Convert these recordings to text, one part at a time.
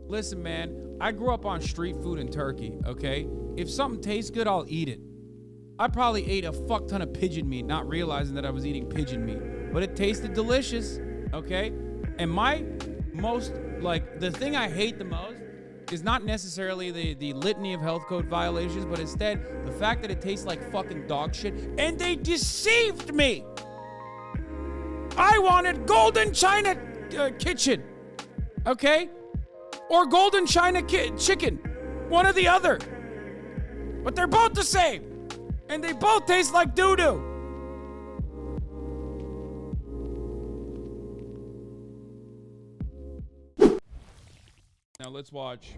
Listen, man, I grew up on street food in Turkey, okay? If something tastes good, I'll eat it. I probably ate a fuck ton of pigeon meat, not realizing that I was eating pigeon meat. But it tasted delicious, okay? And my most, like, the thing I hate the most is not necessarily the litany of health code violations, but instead the fact that it tastes like fucking dog shit. And they deceived me! I wanted Golden China Kitchen, okay? Or Golden China Chicken, one or the other. But they're both the same. And they both taste like doo-doo. Now let's watch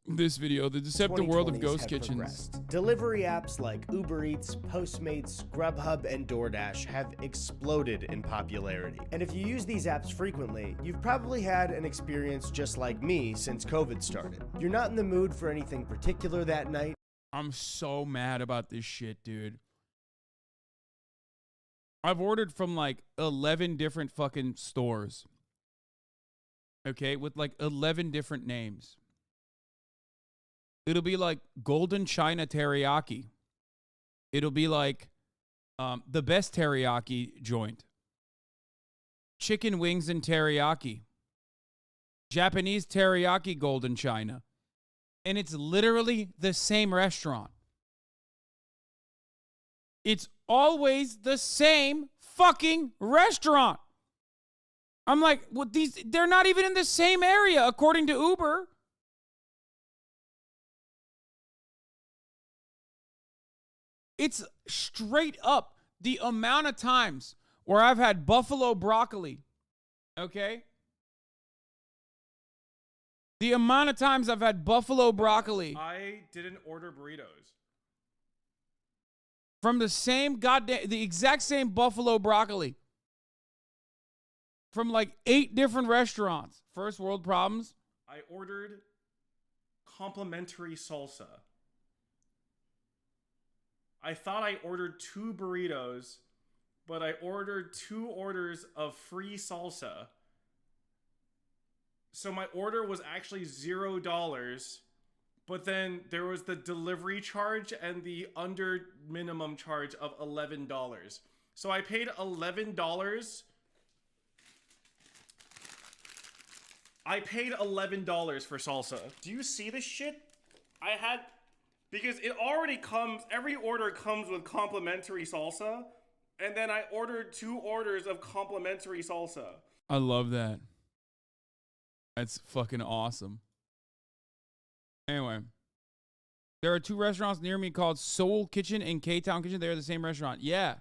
this video, The Deceptive World of Ghost Kitchens. Delivery apps like Uber Eats, Postmates, Grubhub, and DoorDash have exploded in popularity. And if you use these apps frequently, you've probably had an experience just like me since COVID started. You're not in the mood for anything particular that night. I'm so mad about this shit, dude. I've ordered from like 11 different fucking stores. Okay, with like 11 different names. It'll be like Golden China Teriyaki. It'll be like the best teriyaki joint. Chicken wings and teriyaki. Japanese teriyaki Golden China. And it's literally the same restaurant. It's always the same fucking restaurant. I'm like, well, they're not even in the same area, according to Uber. It's straight up the amount of times where I've had buffalo broccoli, okay? The amount of times I've had buffalo broccoli. I didn't order burritos. From the exact same buffalo broccoli. From like 8 different restaurants. First world problems. I ordered complimentary salsa. I thought I ordered 2 burritos, but I ordered 2 orders of free salsa. So my order was actually $0, but then there was the delivery charge and the under minimum charge of $11. So I paid $11. I paid $11 for salsa. Do you see this shit? Because it already comes, every order comes with complimentary salsa, and then I ordered 2 orders of complimentary salsa. I love that. That's fucking awesome. Anyway, there are 2 restaurants near me called Seoul Kitchen and K-Town Kitchen. They're the same restaurant. Yeah.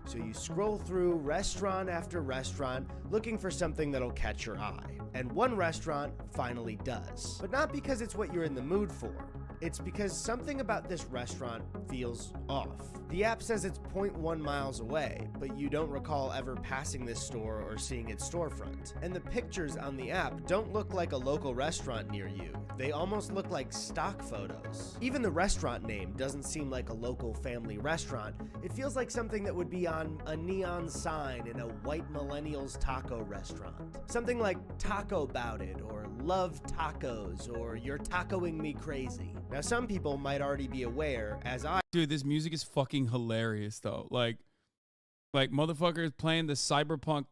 So you scroll through restaurant after restaurant looking for something that'll catch your eye. And one restaurant finally does. But not because it's what you're in the mood for. It's because something about this restaurant feels off. The app says it's 0.1 miles away, but you don't recall ever passing this store or seeing its storefront. And the pictures on the app don't look like a local restaurant near you. They almost look like stock photos. Even the restaurant name doesn't seem like a local family restaurant. It feels like something that would be on a neon sign in a white millennials taco restaurant. Something like Taco Bout It, or Love Tacos, or You're Tacoing Me Crazy. Now, some people might already be aware, as I... Dude, this music is fucking hilarious, though. Like motherfuckers playing the Cyberpunk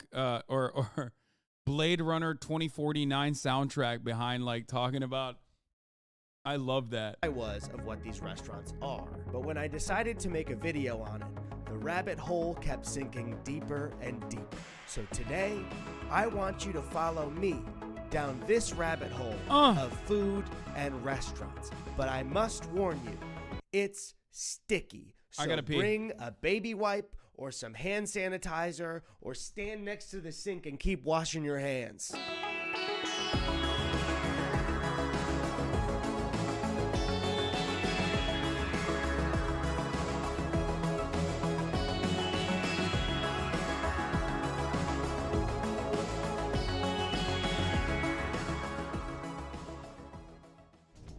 or Blade Runner 2049 soundtrack behind, like, talking about... I love that. I was of what these restaurants are. But when I decided to make a video on it, the rabbit hole kept sinking deeper and deeper. So today, I want you to follow me down this rabbit hole of food and restaurants. But I must warn you, it's sticky. So I gotta pee. Bring a baby wipe or some hand sanitizer, or stand next to the sink and keep washing your hands.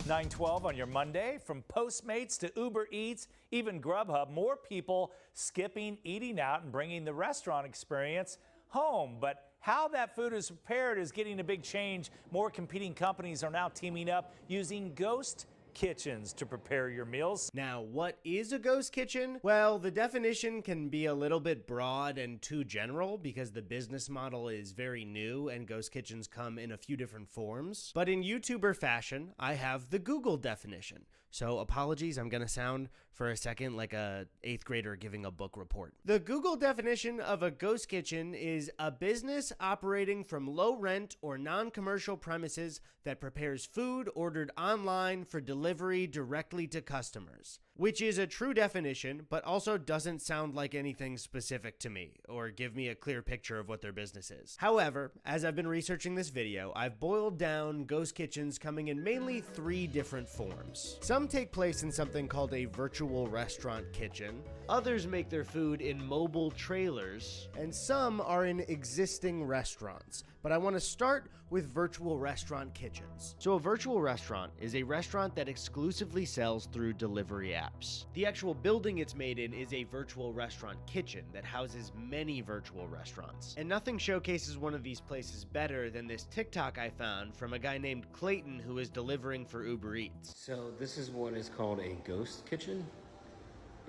9:12 on your Monday. From Postmates to Uber Eats, even Grubhub, more people skipping eating out and bringing the restaurant experience home. But How that food is prepared is getting a big change. More competing companies are now teaming up using ghost kitchens to prepare your meals. Now, what is a ghost kitchen? Well, the definition can be a little bit broad and too general because the business model is very new and ghost kitchens come in a few different forms. But in YouTuber fashion, I have the Google definition. So apologies, I'm gonna sound for a second like a 8th grader giving a book report. The Google definition of a ghost kitchen is a business operating from low rent or non-commercial premises that prepares food ordered online for delivery directly to customers, which is a true definition, but also doesn't sound like anything specific to me or give me a clear picture of what their business is. However, as I've been researching this video, I've boiled down ghost kitchens coming in mainly 3 different forms. Some take place in something called a virtual restaurant kitchen, others make their food in mobile trailers, and some are in existing restaurants. But I want to start with virtual restaurant kitchens. So a virtual restaurant is a restaurant that exclusively sells through delivery apps. The actual building it's made in is a virtual restaurant kitchen that houses many virtual restaurants. And nothing showcases one of these places better than this TikTok I found from a guy named Clayton who is delivering for Uber Eats. So this is what is called a ghost kitchen.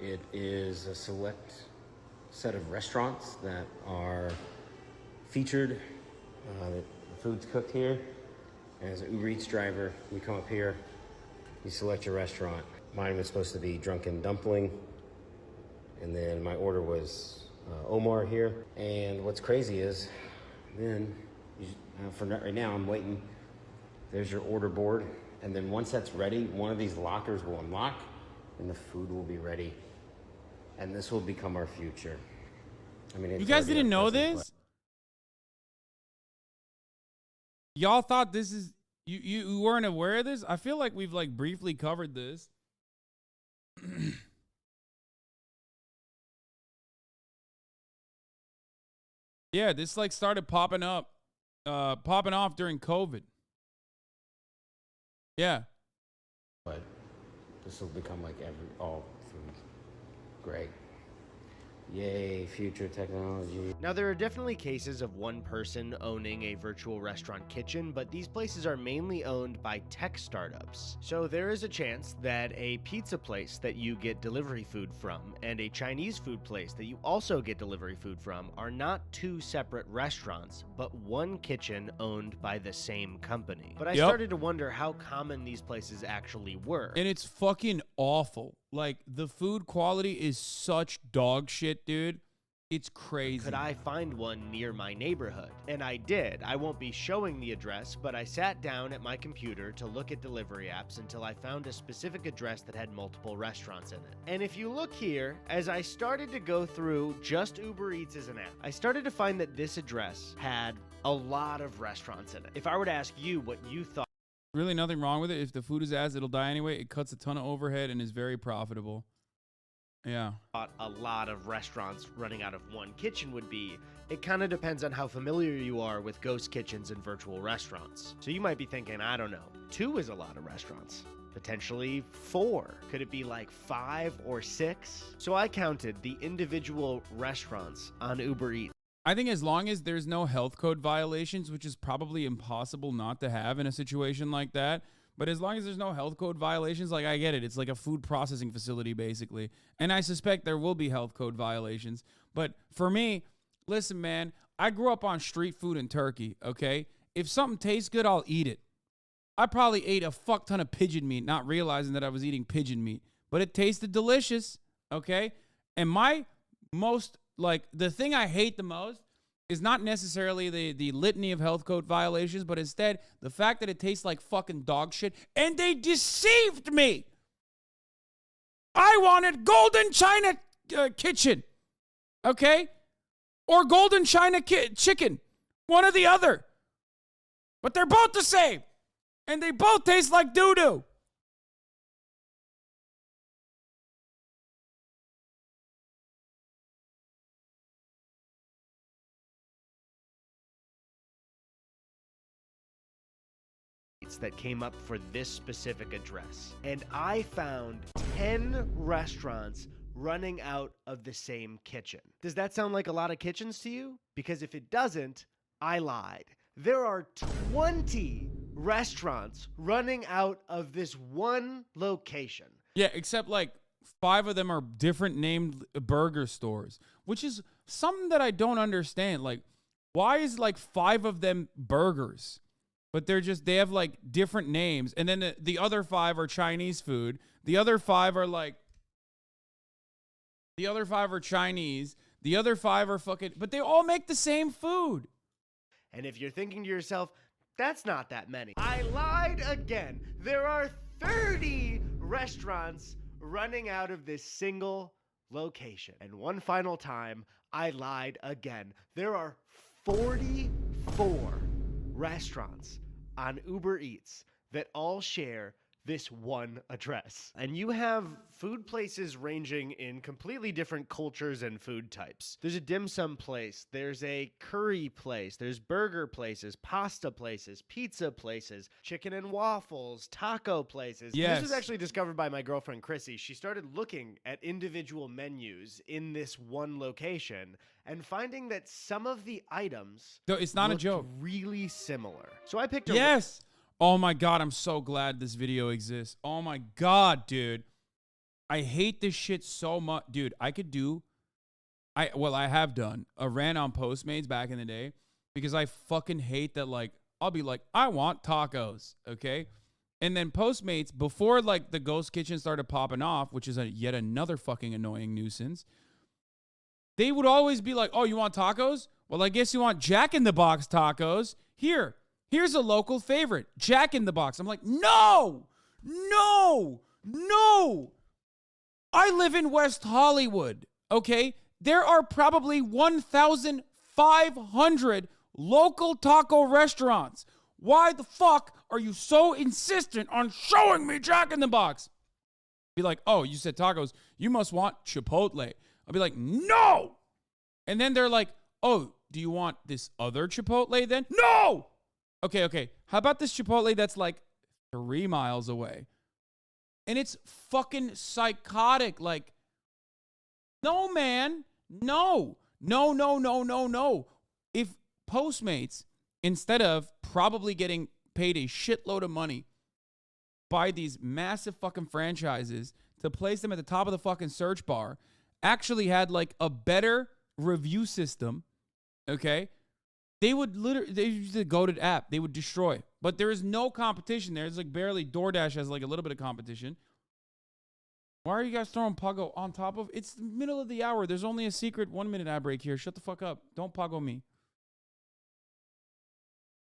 It is a select set of restaurants that are featured. The food's cooked here. As an Uber Eats driver, you come up here, you select your restaurant. Mine was supposed to be Drunken Dumpling, and then my order was Omar here. And what's crazy is, then, for right now, I'm waiting. There's your order board, and then once that's ready, one of these lockers will unlock, and the food will be ready. And this will become our future. I mean, You guys didn't know this? Y'all thought this is you weren't aware of this? I feel like we've like briefly covered this. Yeah, this like started popping off during COVID. Yeah. But this will become like all food. Great. Yay, future technology. Now, there are definitely cases of one person owning a virtual restaurant kitchen, but these places are mainly owned by tech startups. So there is a chance that a pizza place that you get delivery food from and a Chinese food place that you also get delivery food from are not 2 separate restaurants, but one kitchen owned by the same company. But I started to wonder how common these places actually were. And it's fucking awful. Like, the food quality is such dog shit, dude. It's crazy. Could I find one near my neighborhood? And I did. I won't be showing the address, but I sat down at my computer to look at delivery apps until I found a specific address that had multiple restaurants in it. And if you look here, as I started to go through just Uber Eats as an app, I started to find that this address had a lot of restaurants in it. If I were to ask you what you thought, really nothing wrong with it. If the food is it'll die anyway. It cuts a ton of overhead and is very profitable. Yeah. A lot of restaurants running out of one kitchen would be, it kind of depends on how familiar you are with ghost kitchens and virtual restaurants. So you might be thinking, I don't know, 2 is a lot of restaurants. Potentially 4. Could it be like 5 or 6? So I counted the individual restaurants on Uber Eats. I think as long as there's no health code violations, which is probably impossible not to have in a situation like that, but as long as there's no health code violations, like I get it. It's like a food processing facility, basically. And I suspect there will be health code violations. But for me, listen, man, I grew up on street food in Turkey, okay? If something tastes good, I'll eat it. I probably ate a fuck ton of pigeon meat, not realizing that I was eating pigeon meat. But it tasted delicious, okay? And my most, like, the thing I hate the most is not necessarily the litany of health code violations, but instead the fact that it tastes like fucking dog shit, and they deceived me. I wanted Golden China Kitchen, okay? Or Golden China Chicken, one or the other. But they're both the same, and they both taste like doo-doo. That came up for this specific address. And I found 10 restaurants running out of the same kitchen. Does that sound like a lot of kitchens to you? Because if it doesn't, I lied. There are 20 restaurants running out of this one location. Yeah, except like 5 of them are different named burger stores, which is something that I don't understand. Like, why is like 5 of them burgers? But they have like different names. And then the other 5 are Chinese food. The other 5 are Chinese. The other 5 are fucking, but they all make the same food. And if you're thinking to yourself, that's not that many, I lied again. There are 30 restaurants running out of this single location. And one final time, I lied again. There are 44 restaurants on Uber Eats that all share this one address. And you have food places ranging in completely different cultures and food types. There's a dim sum place, there's a curry place, there's burger places, pasta places, pizza places, chicken and waffles, taco places. Yes. This was actually discovered by my girlfriend Chrissy. She started looking at individual menus in this one location and finding that some of the items It's not a looked joke. really similar. So I picked a Yes. Oh my God, I'm so glad this video exists. Oh my God, dude. I hate this shit so much. Dude, I have done a rant on Postmates back in the day because I fucking hate that, like, I'll be like, I want tacos, okay? And then Postmates, before like the ghost kitchen started popping off, which is yet another fucking annoying nuisance, they would always be like, oh, you want tacos? Well, I guess you want Jack in the Box tacos. Here's a local favorite, Jack in the Box. I'm like, no. I live in West Hollywood, okay? There are probably 1,500 local taco restaurants. Why the fuck are you so insistent on showing me Jack in the Box? Be like, oh, you said tacos. You must want Chipotle. I'll be like, no. And then they're like, oh, do you want this other Chipotle then? No. Okay. How about this Chipotle that's like 3 miles away? And it's fucking psychotic. Like, no, man. No. If Postmates, instead of probably getting paid a shitload of money by these massive fucking franchises to place them at the top of the fucking search bar, actually had like a better review system, okay? They use the goated app. They would destroy. But there is no competition there. It's like barely DoorDash has like a little bit of competition. Why are you guys throwing Pago on top of? It's the middle of the hour. There's only a secret 1-minute ad break here. Shut the fuck up. Don't Pago me. It's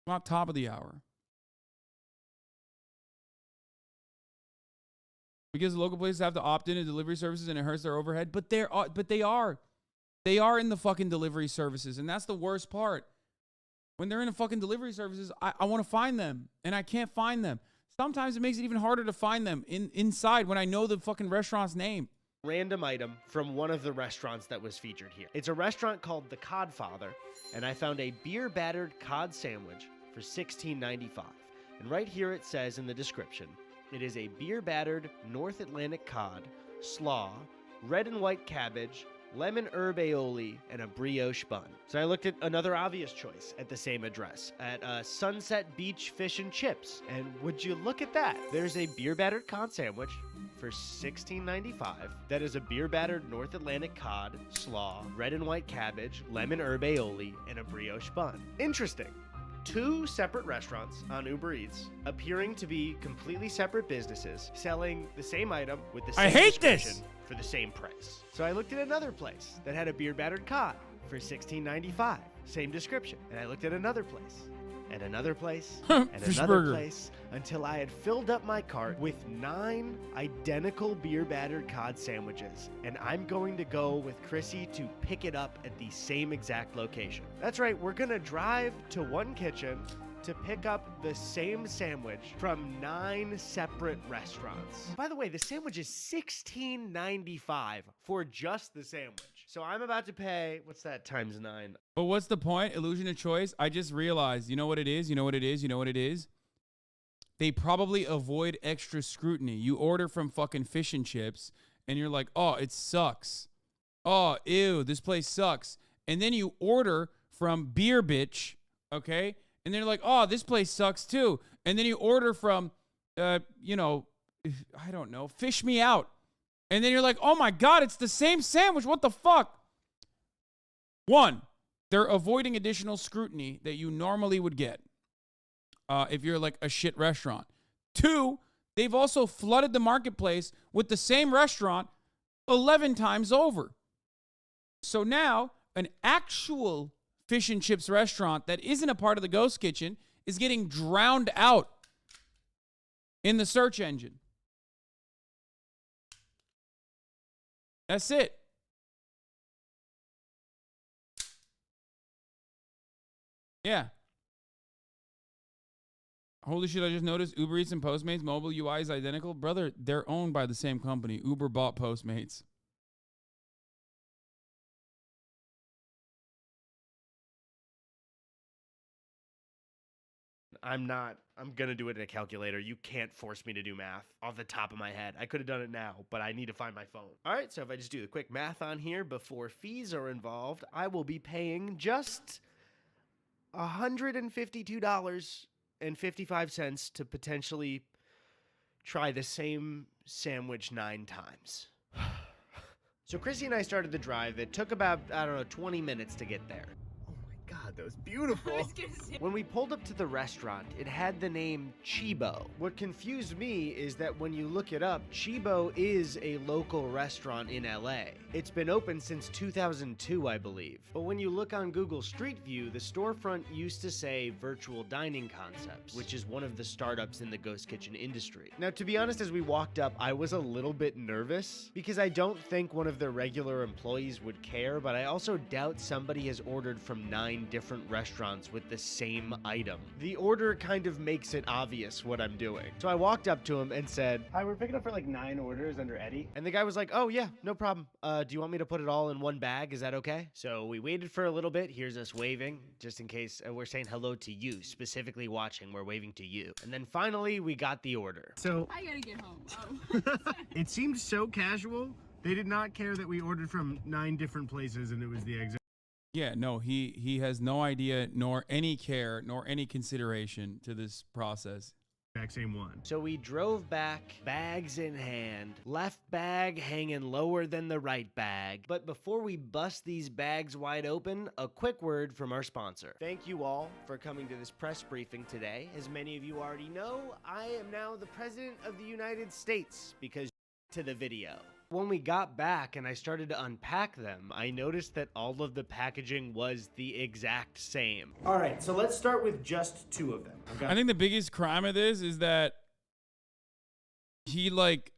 not top of the hour. Because local places have to opt into delivery services and it hurts their overhead. But they are. They are in the fucking delivery services. And that's the worst part. When they're in the fucking delivery services, I want to find them. And I can't find them. Sometimes it makes it even harder to find them inside when I know the fucking restaurant's name. Random item from one of the restaurants that was featured here. It's a restaurant called The Codfather, and I found a beer-battered cod sandwich for $16.95. And right here it says in the description, it is a beer-battered North Atlantic cod, slaw, red and white cabbage, lemon herb aioli, and a brioche bun. So I looked at another obvious choice at the same address, at Sunset Beach Fish and Chips. And would you look at that? There's a beer-battered cod sandwich for $16.95. That is a beer-battered North Atlantic cod, slaw, red and white cabbage, lemon herb aioli, and a brioche bun. Interesting. 2 separate restaurants on Uber Eats, appearing to be completely separate businesses, selling the same item with the same description for the same price. So I looked at another place that had a beer-battered cod for $16.95, same description. And I looked at another place, and another place, and another place, until I had filled up my cart with 9 identical beer-battered cod sandwiches. And I'm going to go with Chrissy to pick it up at the same exact location. That's right, we're gonna drive to one kitchen to pick up the same sandwich from 9 separate restaurants. By the way, the sandwich is $16.95 for just the sandwich. So I'm about to pay, what's that, times 9? But what's the point? Illusion of choice? I just realized, you know what it is? They probably avoid extra scrutiny. You order from fucking Fish and Chips, and you're like, oh, it sucks. Oh, ew, this place sucks. And then you order from Beer Bitch Okay? And they're like, oh, this place sucks too. And then you order from, you know, I don't know, Fish Me Out. And then you're like, oh my God, it's the same sandwich. What the fuck? One, they're avoiding additional scrutiny that you normally would get if you're like a shit restaurant. Two, they've also flooded the marketplace with the same restaurant 11 times over. So now an actual fish and chips restaurant that isn't a part of the ghost kitchen is getting drowned out in the search engine. That's it. Yeah. Holy shit, I just noticed Uber Eats and Postmates mobile UI is identical. Brother, they're owned by the same company. Uber bought Postmates. I'm gonna do it in a calculator. You can't force me to do math off the top of my head. I could have done it now, but I need to find my phone. All right, so if I just do the quick math on here before fees are involved, I will be paying just $152.55 to potentially try the same sandwich 9 times. So Chrissy and I started the drive. It took about, 20 minutes to get there. God, that was beautiful. When we pulled up to the restaurant, it had the name Chibo. What confused me is that when you look it up, Chibo is a local restaurant in LA. It's been open since 2002, I believe. But when you look on Google Street View, the storefront used to say Virtual Dining Concepts, which is one of the startups in the ghost kitchen industry. Now, to be honest, as we walked up, I was a little bit nervous because I don't think one of their regular employees would care, but I also doubt somebody has ordered from 9 different restaurants with the same item. The order kind of makes it obvious what I'm doing. So I walked up to him and said, "Hi, we're picking up for like 9 orders under Eddy." And the guy was like, "Oh yeah, no problem. Do you want me to put it all in one bag? Is that okay?" So we waited for a little bit. Here's us waving, just in case we're saying hello to you, specifically watching. We're waving to you. And then finally, we got the order. So I gotta get home. it seemed so casual. They did not care that we ordered from 9 different places and it was the exact. Yeah, no, he has no idea, nor any care, nor any consideration to this process. Exact same one. So we drove back, bags in hand, left bag hanging lower than the right bag. But before we bust these bags wide open, a quick word from our sponsor. Thank you all for coming to this press briefing today. As many of you already know, I am now the President of the United States because to the video. When we got back and I started to unpack them, I noticed that all of the packaging was the exact same. All right, so let's start with just 2 of them. Okay. I think the biggest crime of this is that he like,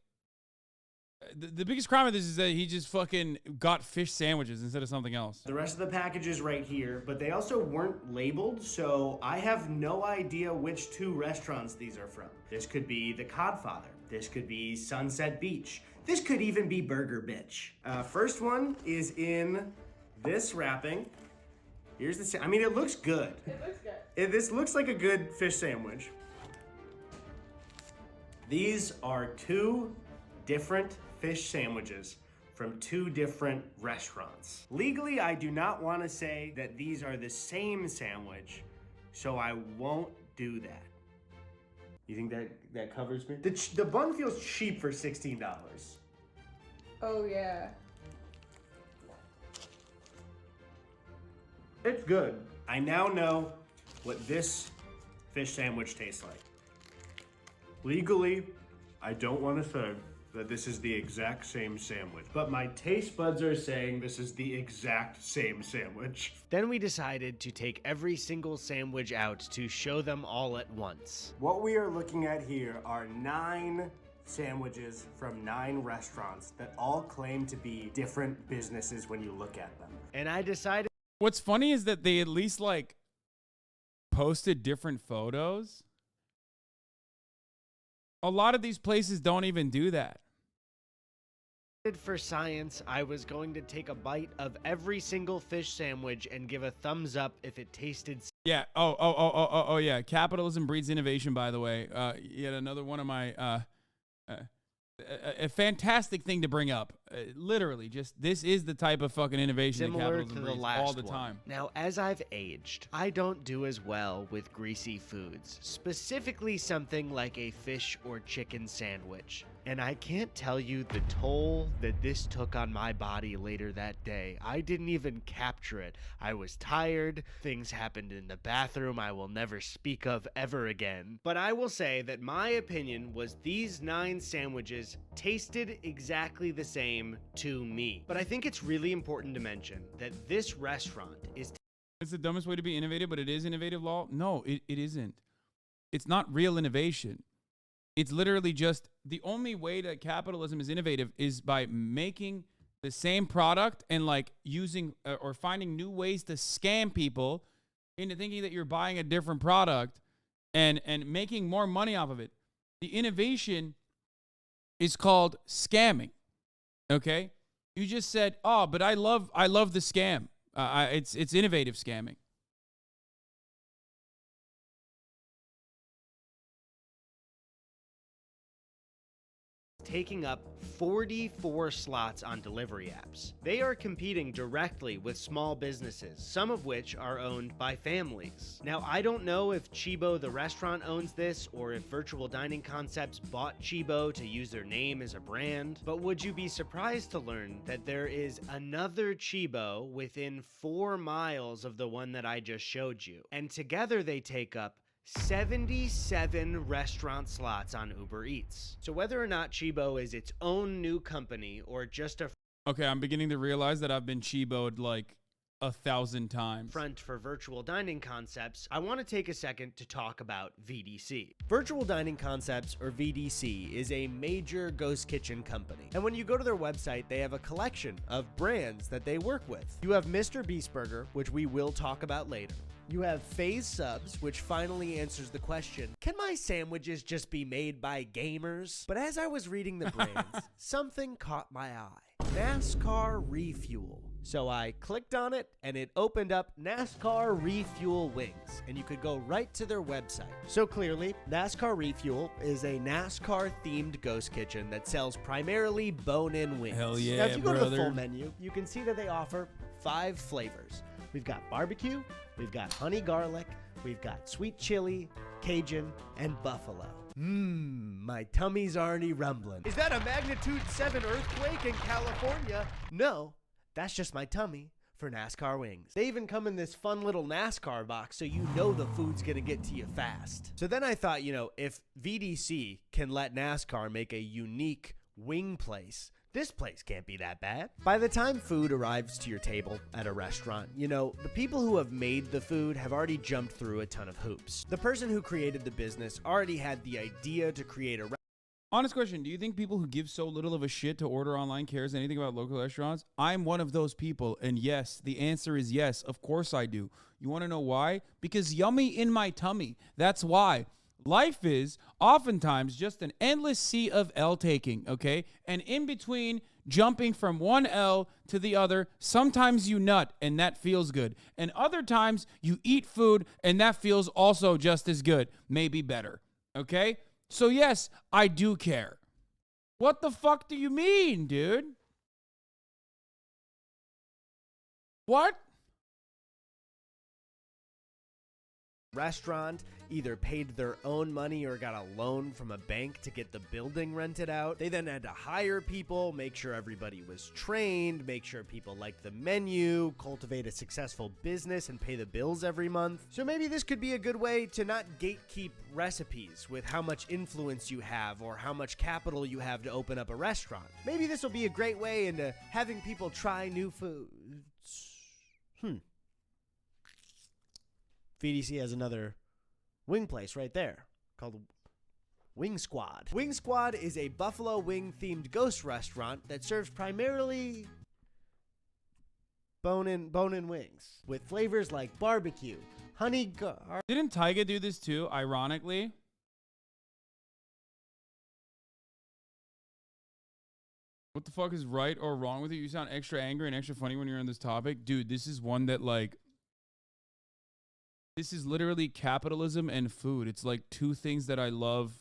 the biggest crime of this is that he just fucking got fish sandwiches instead of something else. The rest of the package is right here, but they also weren't labeled, so I have no idea which 2 restaurants these are from. This could be The Codfather. This could be Sunset Beach. This could even be Burger Bitch. First one is in this wrapping. Here's the, I mean, it looks good. It looks good. This looks like a good fish sandwich. These are 2 different fish sandwiches from 2 different restaurants. Legally, I do not want to say that these are the same sandwich, so I won't do that. You think that covers me? The bun feels cheap for $16. Oh yeah. It's good. I now know what this fish sandwich tastes like. Legally, I don't want to say that this is the exact same sandwich, but my taste buds are saying this is the exact same sandwich. Then we decided to take every single sandwich out to show them all at once. What we are looking at here are 9 sandwiches from 9 restaurants that all claim to be different businesses when you look at them. And I decided. What's funny is that they at least like posted different photos. A lot of these places don't even do that. For science, I was going to take a bite of every single fish sandwich and give a thumbs up if it tasted. Yeah. Oh, yeah. Capitalism breeds innovation, by the way. Yet another one of my, a fantastic thing to bring up. literally, just this is the type of fucking innovation that Similar capitalism to the breeds last all the one. time. Now, as I've aged, I don't do as well with greasy foods, specifically something like a fish or chicken sandwich. And I can't tell you the toll that this took on my body later that day. I didn't even capture it. I was tired. Things happened in the bathroom I will never speak of ever again. But I will say that my opinion was these 9 sandwiches tasted exactly the same to me. But I think it's really important to mention that this restaurant is It's the dumbest way to be innovative, but it is innovative law. No, it isn't. It's not real innovation. It's literally just the only way that capitalism is innovative is by making the same product and like using or finding new ways to scam people into thinking that you're buying a different product and making more money off of it. The innovation is called scamming. Okay? You just said, "Oh, but I love the scam." It's innovative scamming. taking up 44 slots on delivery apps. They are competing directly with small businesses, some of which are owned by families. Now, I don't know if Chibo the restaurant owns this or if Virtual Dining Concepts bought Chibo to use their name as a brand, but would you be surprised to learn that there is another Chibo within 4 miles of the one that I just showed you? And together they take up 77 restaurant slots on Uber Eats. So whether or not Chibo is its own new company or just a Okay, I'm beginning to realize that I've been Chibo'd like 1,000 times. front for Virtual Dining Concepts, I want to take a second to talk about VDC. Virtual Dining Concepts, or VDC, is a major ghost kitchen company. And when you go to their website, they have a collection of brands that they work with. You have Mr. Beast Burger, which we will talk about later. You have Phase Subs, which finally answers the question, can my sandwiches just be made by gamers? But as I was reading the brands, something caught my eye. NASCAR Refuel. So I clicked on it and it opened up NASCAR Refuel Wings, and you could go right to their website. So clearly, NASCAR Refuel is a NASCAR themed ghost kitchen that sells primarily bone-in wings. Hell yeah, now, if you go to the brother. full menu, you can see that they offer 5 flavors. We've got barbecue, we've got honey garlic, we've got sweet chili, Cajun, and buffalo. My tummy's already rumbling. Is that a magnitude 7 earthquake in California? No, that's just my tummy for NASCAR wings. They even come in this fun little NASCAR box so you know the food's gonna get to you fast. So then I thought, if VDC can let NASCAR make a unique wing place, this place can't be that bad. By the time food arrives to your table at a restaurant, the people who have made the food have already jumped through a ton of hoops. The person who created the business already had the idea to create a Honest question, do you think people who give so little of a shit to order online cares anything about local restaurants? I'm one of those people, and yes, the answer is yes. Of course I do. You want to know why? Because yummy in my tummy. That's why. Life is oftentimes just an endless sea of L taking, okay? And in between jumping from one L to the other, sometimes you nut and that feels good. And other times you eat food and that feels also just as good, maybe better, okay? So yes, I do care. What the fuck do you mean, dude? What? restaurant, either paid their own money or got a loan from a bank to get the building rented out. They then had to hire people, make sure everybody was trained, make sure people liked the menu, cultivate a successful business, and pay the bills every month. So maybe this could be a good way to not gatekeep recipes with how much influence you have or how much capital you have to open up a restaurant. Maybe this will be a great way into having people try new foods. VDC has another wing place right there called Wing Squad. Wing Squad is a buffalo wing themed ghost restaurant that serves primarily bone-in wings with flavors like barbecue, honey garlic. Didn't Tyga do this too, ironically? What the fuck is right or wrong with you? You sound extra angry and extra funny when you're on this topic. Dude, this is one that this is literally capitalism and food. It's like two things that I love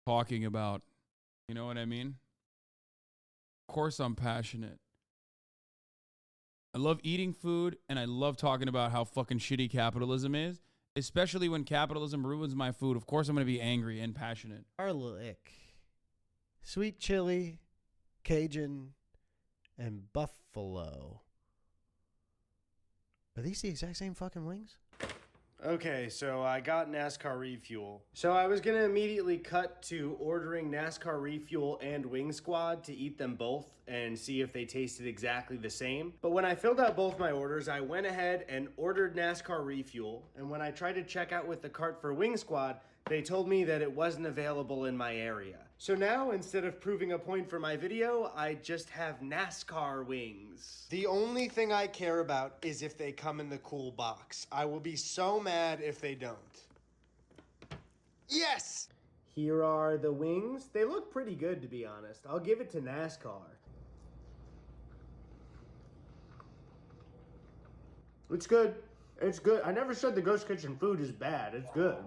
talking about. You know what I mean? Of course I'm passionate. I love eating food, and I love talking about how fucking shitty capitalism is, especially when capitalism ruins my food. Of course I'm going to be angry and passionate. Garlic, sweet chili, Cajun, and buffalo. Are these the exact same fucking wings? Okay, so I got NASCAR refuel. So I was gonna immediately cut to ordering NASCAR refuel and Wing Squad to eat them both and see if they tasted exactly the same. But when I filled out both my orders, I went ahead and ordered NASCAR refuel. And when I tried to check out with the cart for Wing Squad, they told me that it wasn't available in my area. So now, instead of proving a point for my video, I just have NASCAR wings. The only thing I care about is if they come in the cool box. I will be so mad if they don't. Yes! Here are the wings. They look pretty good, to be honest. I'll give it to NASCAR. It's good. It's good. I never said the Ghost Kitchen food is bad. It's good.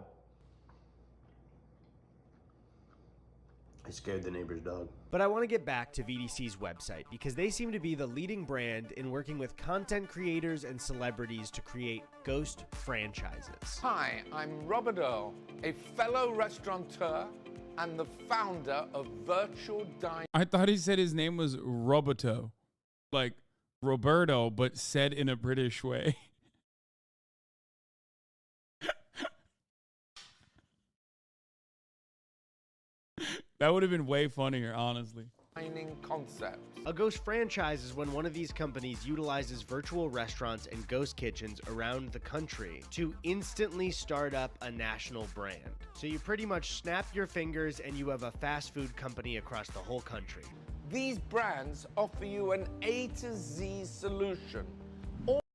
I scared the neighbor's dog. But I want to get back to VDC's website because they seem to be the leading brand in working with content creators and celebrities to create ghost franchises. Hi, I'm Robert Earl, a fellow restaurateur and the founder of Virtual Dining. I thought he said his name was Roberto. Like Roberto, but said in a British way. That would have been way funnier, honestly. Concept. A ghost franchise is when one of these companies utilizes virtual restaurants and ghost kitchens around the country to instantly start up a national brand. So you pretty much snap your fingers and you have a fast food company across the whole country. These brands offer you an A to Z solution.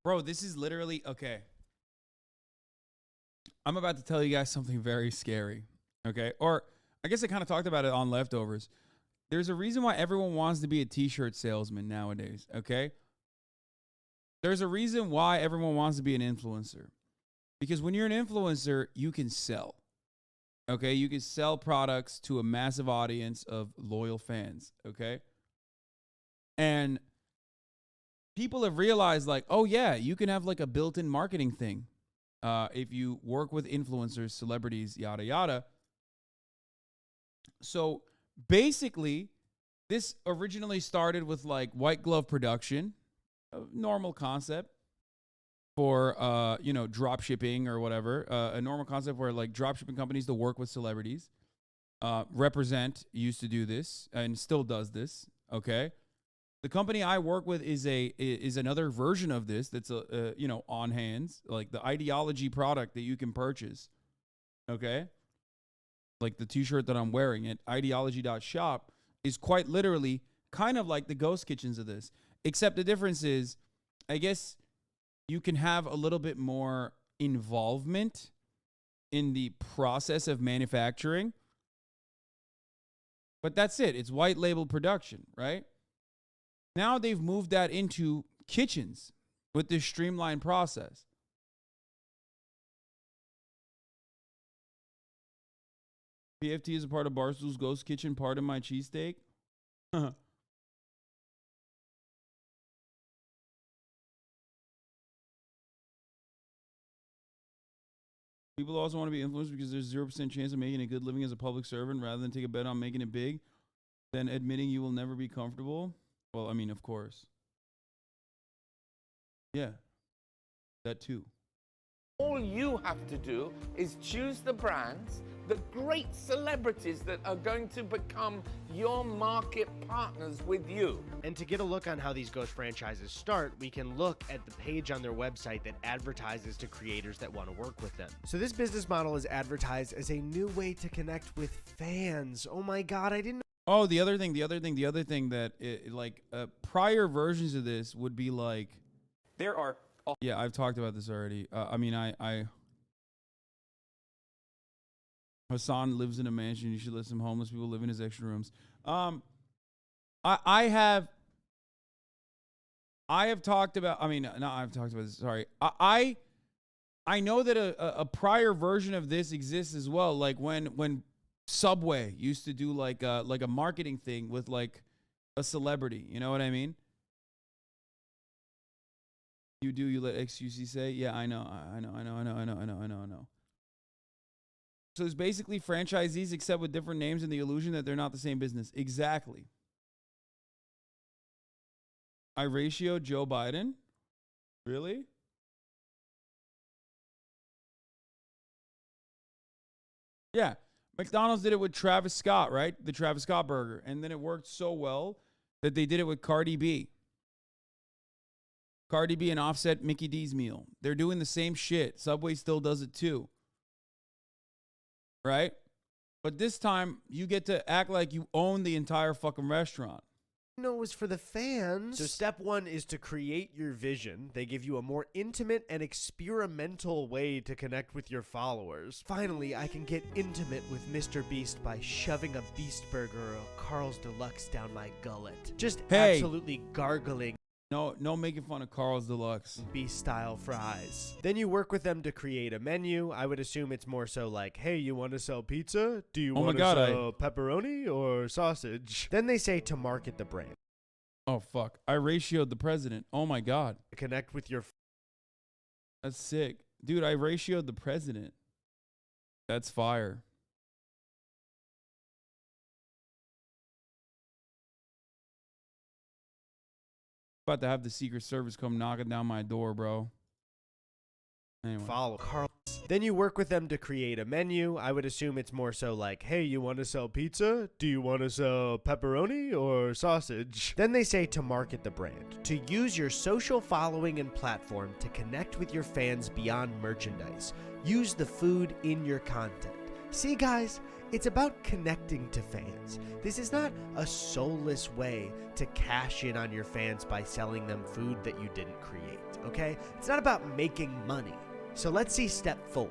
Bro, this is literally, okay. I'm about to tell you guys something very scary, okay? Or I guess I kind of talked about it on Leftovers. There's a reason why everyone wants to be a t-shirt salesman nowadays, okay? There's a reason why everyone wants to be an influencer. Because when you're an influencer, you can sell, okay? You can sell products to a massive audience of loyal fans, okay? And people have realized, like, oh, yeah, you can have, like, a built-in marketing thing. If you work with influencers, celebrities, yada, yada. So basically, this originally started with like white glove production, a normal concept for, drop shipping or whatever. A normal concept where like drop shipping companies to work with celebrities. Represent used to do this and still does this. Okay. The company I work with is another version of this that's, on hands, like the ideology product that you can purchase. Okay. Like the t-shirt that I'm wearing at ideology.shop is quite literally kind of like the ghost kitchens of this, except the difference is, I guess you can have a little bit more involvement in the process of manufacturing, but that's it. It's white label production, right? Now they've moved that into kitchens with this streamlined process. PFT is a part of Barstool's Ghost Kitchen, part of my cheesesteak. People also want to be influenced because there's 0% chance of making a good living as a public servant rather than take a bet on making it big, then admitting you will never be comfortable. Well, I mean, of course. Yeah, that too. All you have to do is choose the brands, the great celebrities that are going to become your market partners with you. And to get a look on how these ghost franchises start, we can look at the page on their website that advertises to creators that want to work with them. So this business model is advertised as a new way to connect with fans. Oh my God, I didn't know. Oh, the other thing that prior versions of this would be like, there are. Yeah, I've talked about this already. Hasan lives in a mansion. You should let some homeless people live in his extra rooms. I have talked about. I've talked about this. Sorry. I know that a prior version of this exists as well. Like when Subway used to do like a marketing thing with like a celebrity. You know what I mean? You let XQC say? Yeah, I know. So it's basically franchisees except with different names and the illusion that they're not the same business. Exactly. I ratioed Joe Biden? Really? Yeah. McDonald's did it with Travis Scott, right? The Travis Scott burger. And then it worked so well that they did it with Cardi B. Cardi B and Offset Mickey D's meal. They're doing the same shit. Subway still does it too. Right? But this time, you get to act like you own the entire fucking restaurant. No, it was for the fans. So step one is to create your vision. They give you a more intimate and experimental way to connect with your followers. Finally, I can get intimate with Mr. Beast by shoving a Beast Burger or a Carl's Deluxe down my gullet. Just absolutely gargling. No making fun of Carl's Deluxe. Beast-style fries. Then you work with them to create a menu. I would assume it's more so like, hey, you want to sell pizza? Do you want to sell pepperoni or sausage? Then they say to market the brand. Oh, fuck. I ratioed the president. Oh, my God. Connect with your... That's sick. Dude, I ratioed the president. That's fire. About to have the Secret Service come knocking down my door, bro. Anyway. Follow Carl. Then you work with them to create a menu. I would assume it's more so like, hey, you want to sell pizza? Do you want to sell pepperoni or sausage? Then they say to market the brand, to use your social following and platform to connect with your fans beyond merchandise. Use the food in your content. See, guys, it's about connecting to fans. This is not a soulless way to cash in on your fans by selling them food that you didn't create, okay? It's not about making money. So let's see step 4.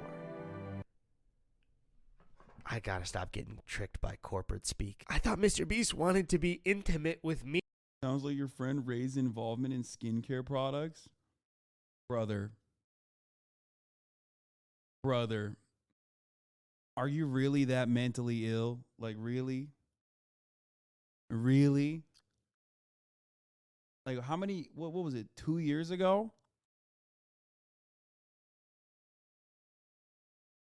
I gotta stop getting tricked by corporate speak. I thought Mr. Beast wanted to be intimate with me. Sounds like your friend Ray's involvement in skincare products. Brother. Are you really that mentally ill? Like, really? Really? Like, how many, what was it, 2 years ago?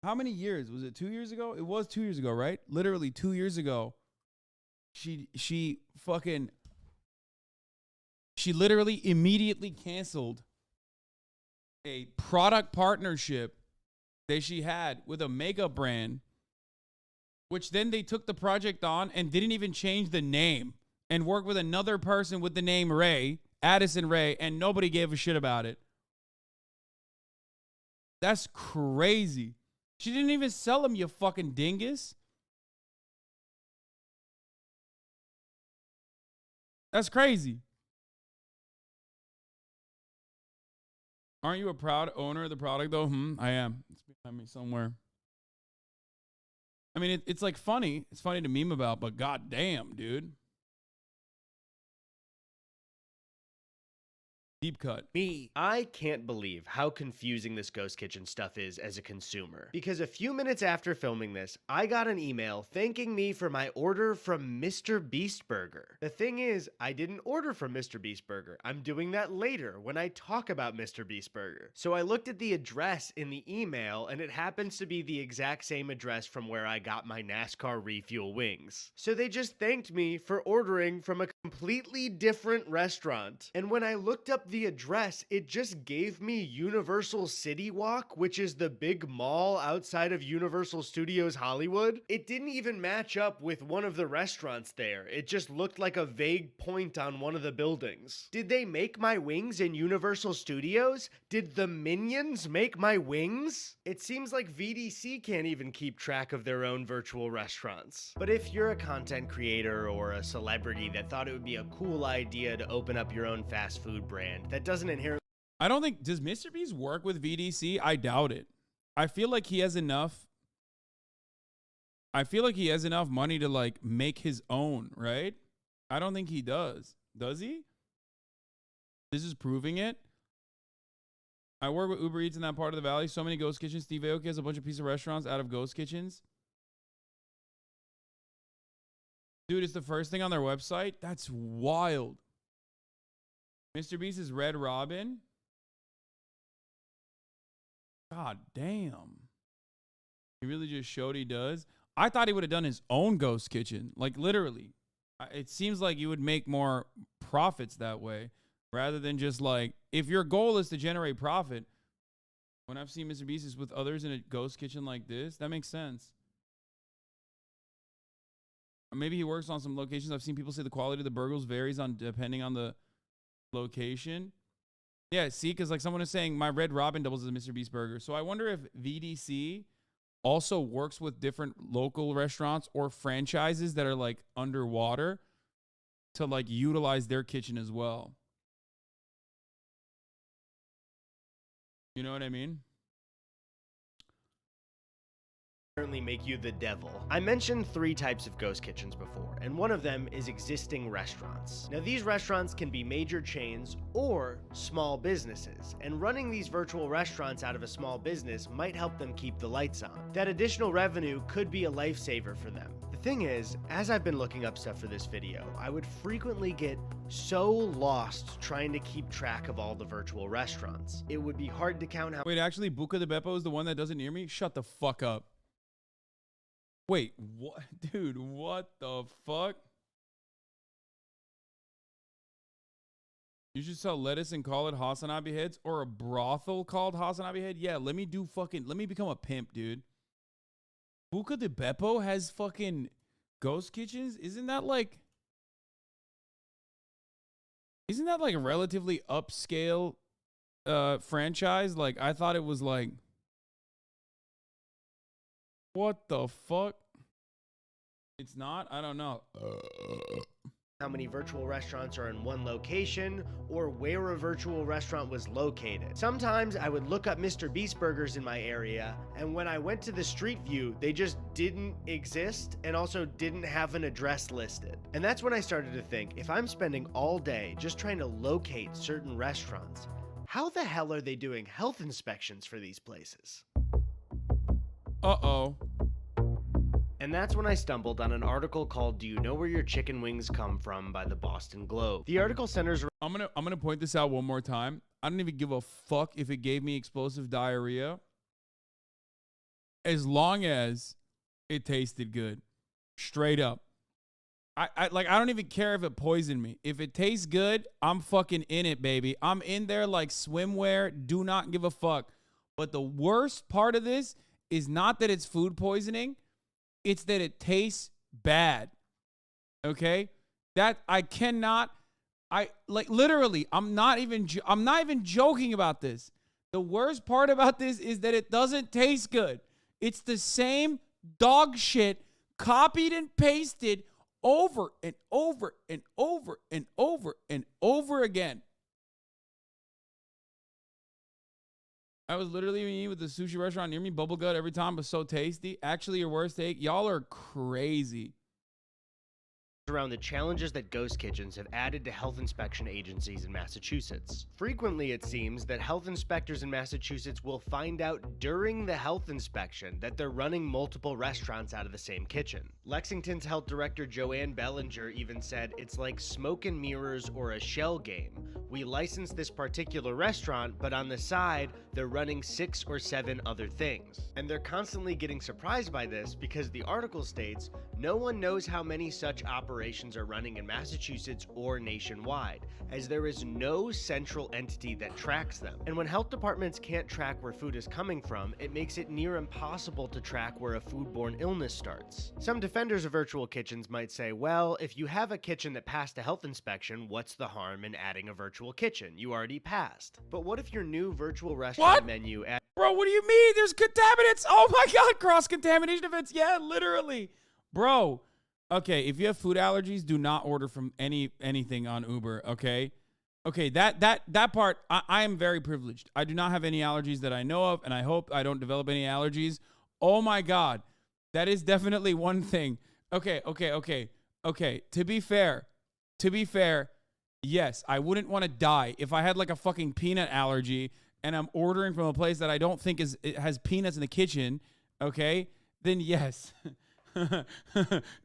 How many years? Was it 2 years ago? It was 2 years ago, right? Literally 2 years ago. She literally immediately canceled a product partnership that she had with a makeup brand, which then they took the project on and didn't even change the name and worked with another person with the name Ray, Addison Ray, and nobody gave a shit about it. That's crazy. She didn't even sell them, you fucking dingus. That's crazy. Aren't you a proud owner of the product, though? I am. It's behind me somewhere. I mean, it's like funny. It's funny to meme about, but goddamn, dude. Deep cut. I can't believe how confusing this Ghost Kitchen stuff is as a consumer. Because a few minutes after filming this, I got an email thanking me for my order from Mr. Beast Burger. The thing is, I didn't order from Mr. Beast Burger. I'm doing that later when I talk about Mr. Beast Burger. So I looked at the address in the email, and it happens to be the exact same address from where I got my NASCAR refuel wings. So they just thanked me for ordering from a completely different restaurant. And when I looked up the address, it just gave me Universal City Walk, which is the big mall outside of Universal Studios Hollywood. It didn't even match up with one of the restaurants there. It just looked like a vague point on one of the buildings. Did they make my wings in Universal Studios? Did the Minions make my wings? It seems like VDC can't even keep track of their own virtual restaurants. But if you're a content creator or a celebrity that thought it would be a cool idea to open up your own fast food brand that doesn't inherently... I don't think... Does Mr. Beast work with VDC? I doubt it. I feel like he has enough... money to, like, make his own, right? I don't think he does. Does he? This is proving it. I work with Uber Eats in that part of the valley. So many ghost kitchens. Steve Aoki has a bunch of pizza restaurants out of ghost kitchens. Dude, it's the first thing on their website? That's wild. Mr. Beast's Red Robin? God damn. He really just showed he does? I thought he would have done his own ghost kitchen. Like, literally. It seems like you would make more profits that way. Rather than just like, if your goal is to generate profit, when I've seen Mr. Beast with others in a ghost kitchen like this, that makes sense. Or maybe he works on some locations. I've seen people say the quality of the burgers varies on depending on the location. Yeah, see, because like someone is saying my Red Robin doubles as a Mr. Beast burger. So I wonder if VDC also works with different local restaurants or franchises that are like underwater to like utilize their kitchen as well. You know what I mean? Currently make you the devil. I mentioned 3 types of ghost kitchens before, and one of them is existing restaurants. Now these restaurants can be major chains or small businesses, and running these virtual restaurants out of a small business might help them keep the lights on. That additional revenue could be a lifesaver for them. The thing is, as I've been looking up stuff for this video, I would frequently get so lost trying to keep track of all the virtual restaurants. It would be hard to count how— Wait, actually, Buca de Beppo is the one that doesn't near me? Shut the fuck up. Wait, what? Dude, what the fuck? You should sell lettuce and call it HasanAbi heads, or a brothel called HasanAbi head? Yeah, let me become a pimp, dude. Buca de Beppo has fucking ghost kitchens? Isn't that like a relatively upscale franchise? Like, I thought it was like, what the fuck? It's not? I don't know. how many virtual restaurants are in one location or where a virtual restaurant was located. Sometimes I would look up Mr. Beast burgers in my area, and when I went to the street view, they just didn't exist and also didn't have an address listed. And that's when I started to think, if I'm spending all day just trying to locate certain restaurants, how the hell are they doing health inspections for these places? Uh-oh. And that's when I stumbled on an article called "Do You Know Where Your Chicken Wings Come From?" by the Boston Globe. The article centers— I'm gonna point this out one more time. I don't even give a fuck if it gave me explosive diarrhea, as long as it tasted good. Straight up. I don't even care if it poisoned me. If it tastes good, I'm fucking in it, baby. I'm in there like swimwear. Do not give a fuck. But the worst part of this is not that it's food poisoning. It's that it tastes bad. Okay? That I cannot, literally, I'm not even joking about this. The worst part about this is that it doesn't taste good. It's the same dog shit copied and pasted over and over and over and over and over again. I was literally eating with the sushi restaurant near me. Bubble gut every time was so tasty. Actually, your worst take. Y'all are crazy. around the challenges that ghost kitchens have added to health inspection agencies in Massachusetts. Frequently, it seems that health inspectors in Massachusetts will find out during the health inspection that they're running multiple restaurants out of the same kitchen. Lexington's health director Joanne Bellinger even said it's like smoke and mirrors or a shell game. We licensed this particular restaurant, but on the side, they're running 6 or 7 other things. And they're constantly getting surprised by this because the article states, no one knows how many such operations are running in Massachusetts or nationwide, as there is no central entity that tracks them. And when health departments can't track where food is coming from, it makes it near impossible to track where a foodborne illness starts. Some defenders of virtual kitchens might say, well, if you have a kitchen that passed a health inspection, what's the harm in adding a virtual kitchen? You already passed. But what if your new virtual restaurant menu Bro, what do you mean? There's contaminants. Oh my God, cross-contamination events. Yeah, literally. Bro, okay, if you have food allergies, do not order from anything on Uber, okay? Okay, that part, I am very privileged. I do not have any allergies that I know of, and I hope I don't develop any allergies. Oh my God, that is definitely one thing. Okay. To be fair, yes, I wouldn't want to die if I had like a fucking peanut allergy and I'm ordering from a place that I don't think it has peanuts in the kitchen, okay? Then yes.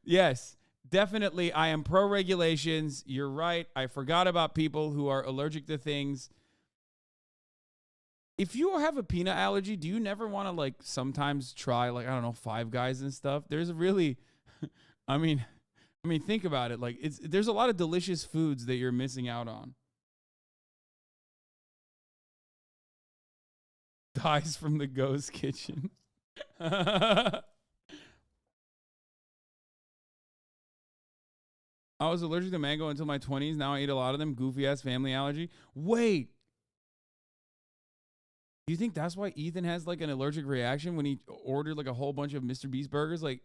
Yes. definitely, I am pro regulations. You're right. I forgot about people who are allergic to things. If you have a peanut allergy, do you never want to like sometimes try like, I don't know, Five Guys and stuff? There's a really, I mean, think about it. Like there's a lot of delicious foods that you're missing out on. Dies from the ghost kitchen. I was allergic to mango until my 20s. Now I eat a lot of them. Goofy ass family allergy. Wait. Do you think that's why Ethan has like an allergic reaction when he ordered like a whole bunch of Mr. Beast burgers? Like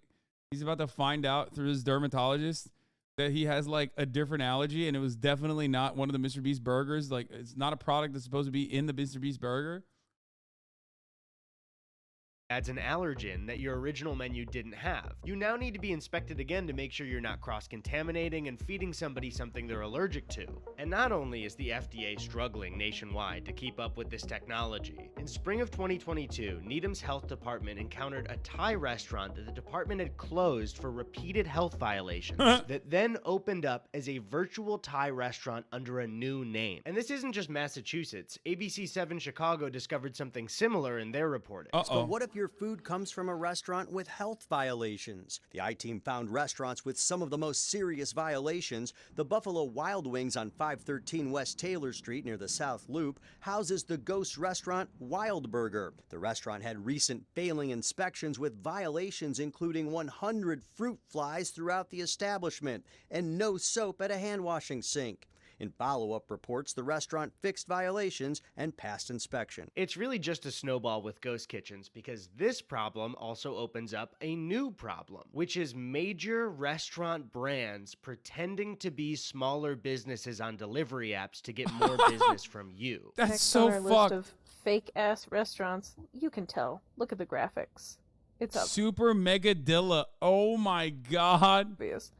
he's about to find out through his dermatologist that he has like a different allergy, and it was definitely not one of the Mr. Beast burgers. Like it's not a product that's supposed to be in the Mr. Beast burger. Adds an allergen that your original menu didn't have. You now need to be inspected again to make sure you're not cross-contaminating and feeding somebody something they're allergic to. And not only is the FDA struggling nationwide to keep up with this technology, in spring of 2022, Needham's health department encountered a Thai restaurant that the department had closed for repeated health violations that then opened up as a virtual Thai restaurant under a new name. And this isn't just Massachusetts. ABC7 Chicago discovered something similar in their reporting. But what if your food comes from a restaurant with health violations? The I-Team found restaurants with some of the most serious violations. The Buffalo Wild Wings on 513 West Taylor Street near the South Loop houses the ghost restaurant Wild Burger. The restaurant had recent failing inspections with violations including 100 fruit flies throughout the establishment and no soap at a hand washing sink. In follow-up reports, the restaurant fixed violations and passed inspection. It's really just a snowball with ghost kitchens because this problem also opens up a new problem, which is major restaurant brands pretending to be smaller businesses on delivery apps to get more business from you. That's Next so on our fucked. list of fake-ass restaurants, you can tell. Look at the graphics. It's Super Megadilla. Oh my God. obvious.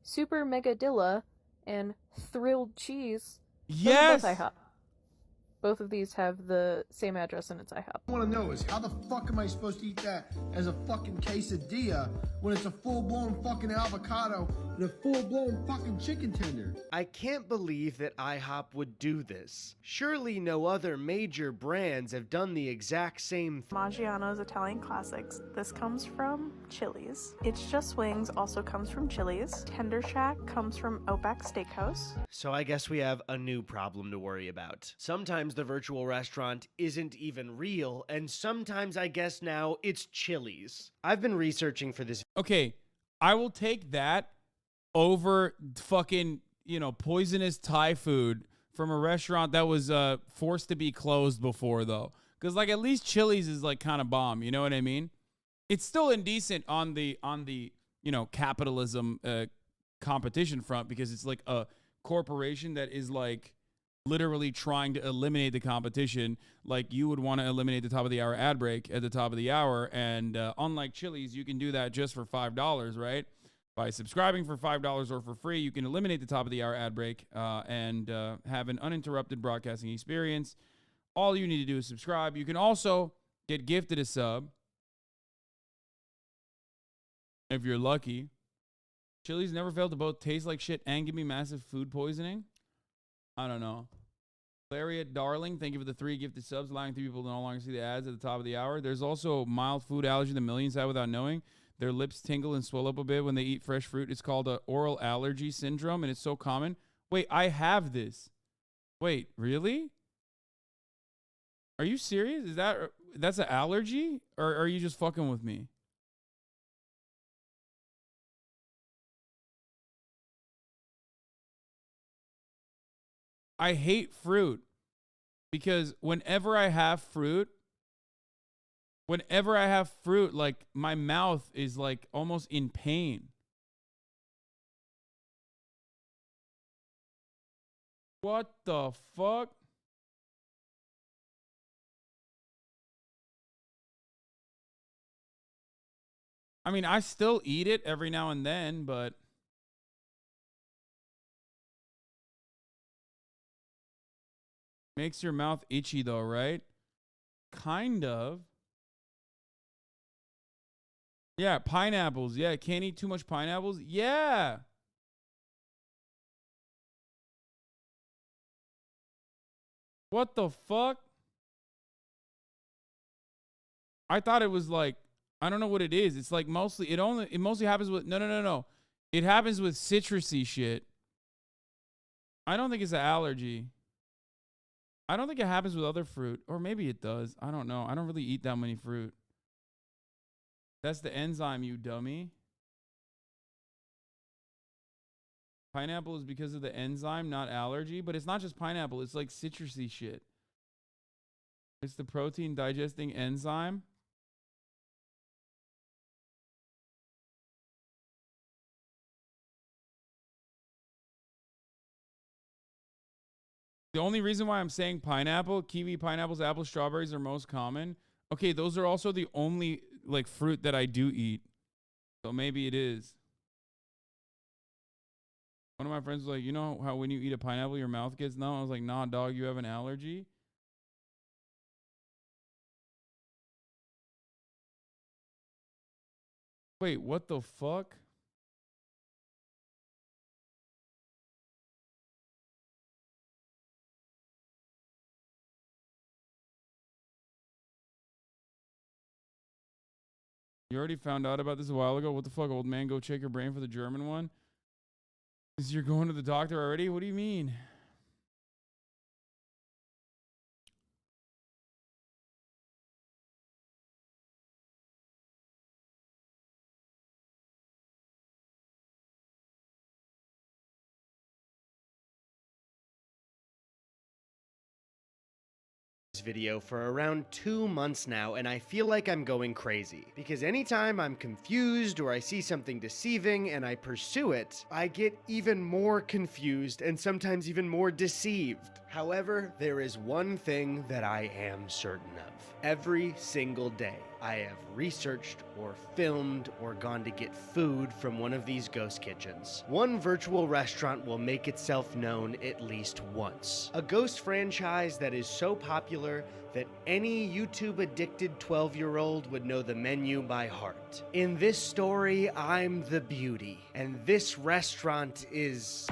Super Megadilla and Thrilled Cheese. Those are Yes. both IHOP. Both of these have the same address and it's IHOP. I want to know is how the fuck am I supposed to eat that as a fucking quesadilla when it's a full-blown fucking avocado and a full-blown fucking chicken tender? I can't believe that IHOP would do this. Surely no other major brands have done the exact same thing. Maggiano's Italian Classics. This comes from Chili's. It's Just Wings also comes from Chili's. Tender Shack comes from Outback Steakhouse. So I guess we have a new problem to worry about. Sometimes the virtual restaurant isn't even real, and sometimes I guess now it's Chili's. I've been researching for this. Okay, I will take that over fucking, poisonous Thai food from a restaurant that was forced to be closed before, though. Because, like, at least Chili's is, like, kind of bomb. You know what I mean? It's still indecent on the capitalism competition front because it's, like, a corporation that is, like, literally trying to eliminate the competition like you would want to eliminate the top of the hour ad break at the top of the hour. And unlike Chili's, you can do that just for $5, right? By subscribing for $5 or for free, you can eliminate the top of the hour ad break and have an uninterrupted broadcasting experience. All you need to do is subscribe. You can also get gifted a sub if you're lucky. Chili's never failed to both taste like shit and give me massive food poisoning. I don't know. Lariat Darling, thank you for the 3 gifted subs, allowing 3 people to no longer see the ads at the top of the hour. There's also mild food allergy that millions have without knowing. Their lips tingle and swell up a bit when they eat fresh fruit. It's called oral allergy syndrome, and it's so common. Wait, I have this. Wait, really? Are you serious? That's an allergy? Or are you just fucking with me? I hate fruit because whenever I have fruit, like my mouth is like almost in pain. What the fuck? I mean, I still eat it every now and then, but makes your mouth itchy though, right? Kind of. Yeah, pineapples. Yeah, can't eat too much pineapples. Yeah. What the fuck? I thought it was like, I don't know what it is. It's like mostly, it mostly happens with, no. It happens with citrusy shit. I don't think it's an allergy. I don't think it happens with other fruit. Or maybe it does. I don't know. I don't really eat that many fruit. That's the enzyme, you dummy. Pineapple is because of the enzyme, not allergy. But it's not just pineapple. It's like citrusy shit. It's the protein digesting enzyme. The only reason why I'm saying pineapple, kiwi, pineapples, apples, strawberries are most common. Okay, those are also the only like fruit that I do eat. So maybe it is. One of my friends was like, you know how when you eat a pineapple, your mouth gets numb? I was like, nah, dog, you have an allergy. Wait, what the fuck? You already found out about this a while ago? What the fuck, old man? Go check your brain for the German one? Is you're going to the doctor already? What do you mean? Video for around 2 months now, and I feel like I'm going crazy because anytime I'm confused or I see something deceiving and I pursue it, I get even more confused and sometimes even more deceived. However, there is one thing that I am certain of. Every single day, I have researched or filmed or gone to get food from one of these ghost kitchens. One virtual restaurant will make itself known at least once. A ghost franchise that is so popular that any YouTube-addicted 12-year-old would know the menu by heart. In this story, I'm the beauty, and this restaurant is...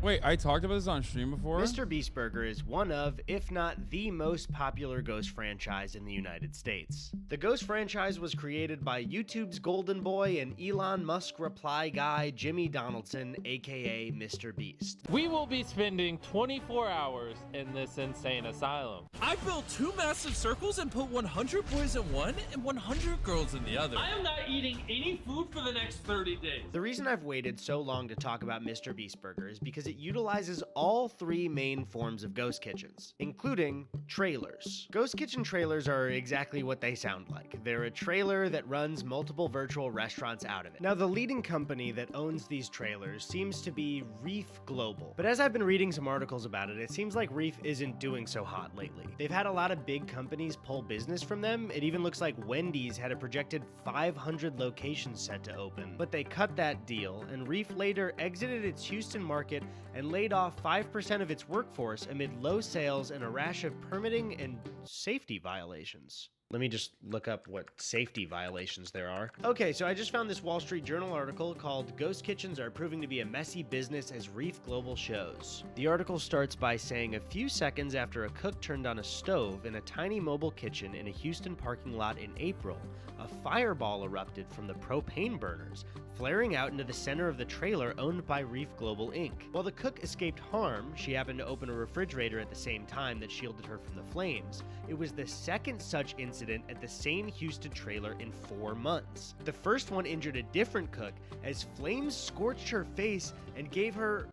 Wait, I talked about this on stream before? Mr. Beast Burger is one of, if not the most popular Ghost franchise in the United States. The Ghost franchise was created by YouTube's golden boy and Elon Musk reply guy, Jimmy Donaldson, aka Mr. Beast. We will be spending 24 hours in this insane asylum. I built 2 massive circles and put 100 boys in one and 100 girls in the other. I am not eating any food for the next 30 days. The reason I've waited so long to talk about Mr. Beast Burger is because it utilizes all 3 main forms of ghost kitchens, including trailers. Ghost kitchen trailers are exactly what they sound like. They're a trailer that runs multiple virtual restaurants out of it. Now, the leading company that owns these trailers seems to be Reef Global, but as I've been reading some articles about it, it seems like Reef isn't doing so hot lately. They've had a lot of big companies pull business from them. It even looks like Wendy's had a projected 500 locations set to open, but they cut that deal, and Reef later exited its Houston market and laid off 5% of its workforce amid low sales and a rash of permitting and safety violations. Let me just look up what safety violations there are. Okay, so I just found this Wall Street Journal article called "Ghost Kitchens Are Proving to Be a Messy Business as Reef Global Shows." The article starts by saying a few seconds after a cook turned on a stove in a tiny mobile kitchen in a Houston parking lot in April, a fireball erupted from the propane burners, flaring out into the center of the trailer owned by Reef Global Inc. While the cook escaped harm, she happened to open a refrigerator at the same time that shielded her from the flames. It was the second such incident at the same Houston trailer in 4 months. The first one injured a different cook as flames scorched her face and gave her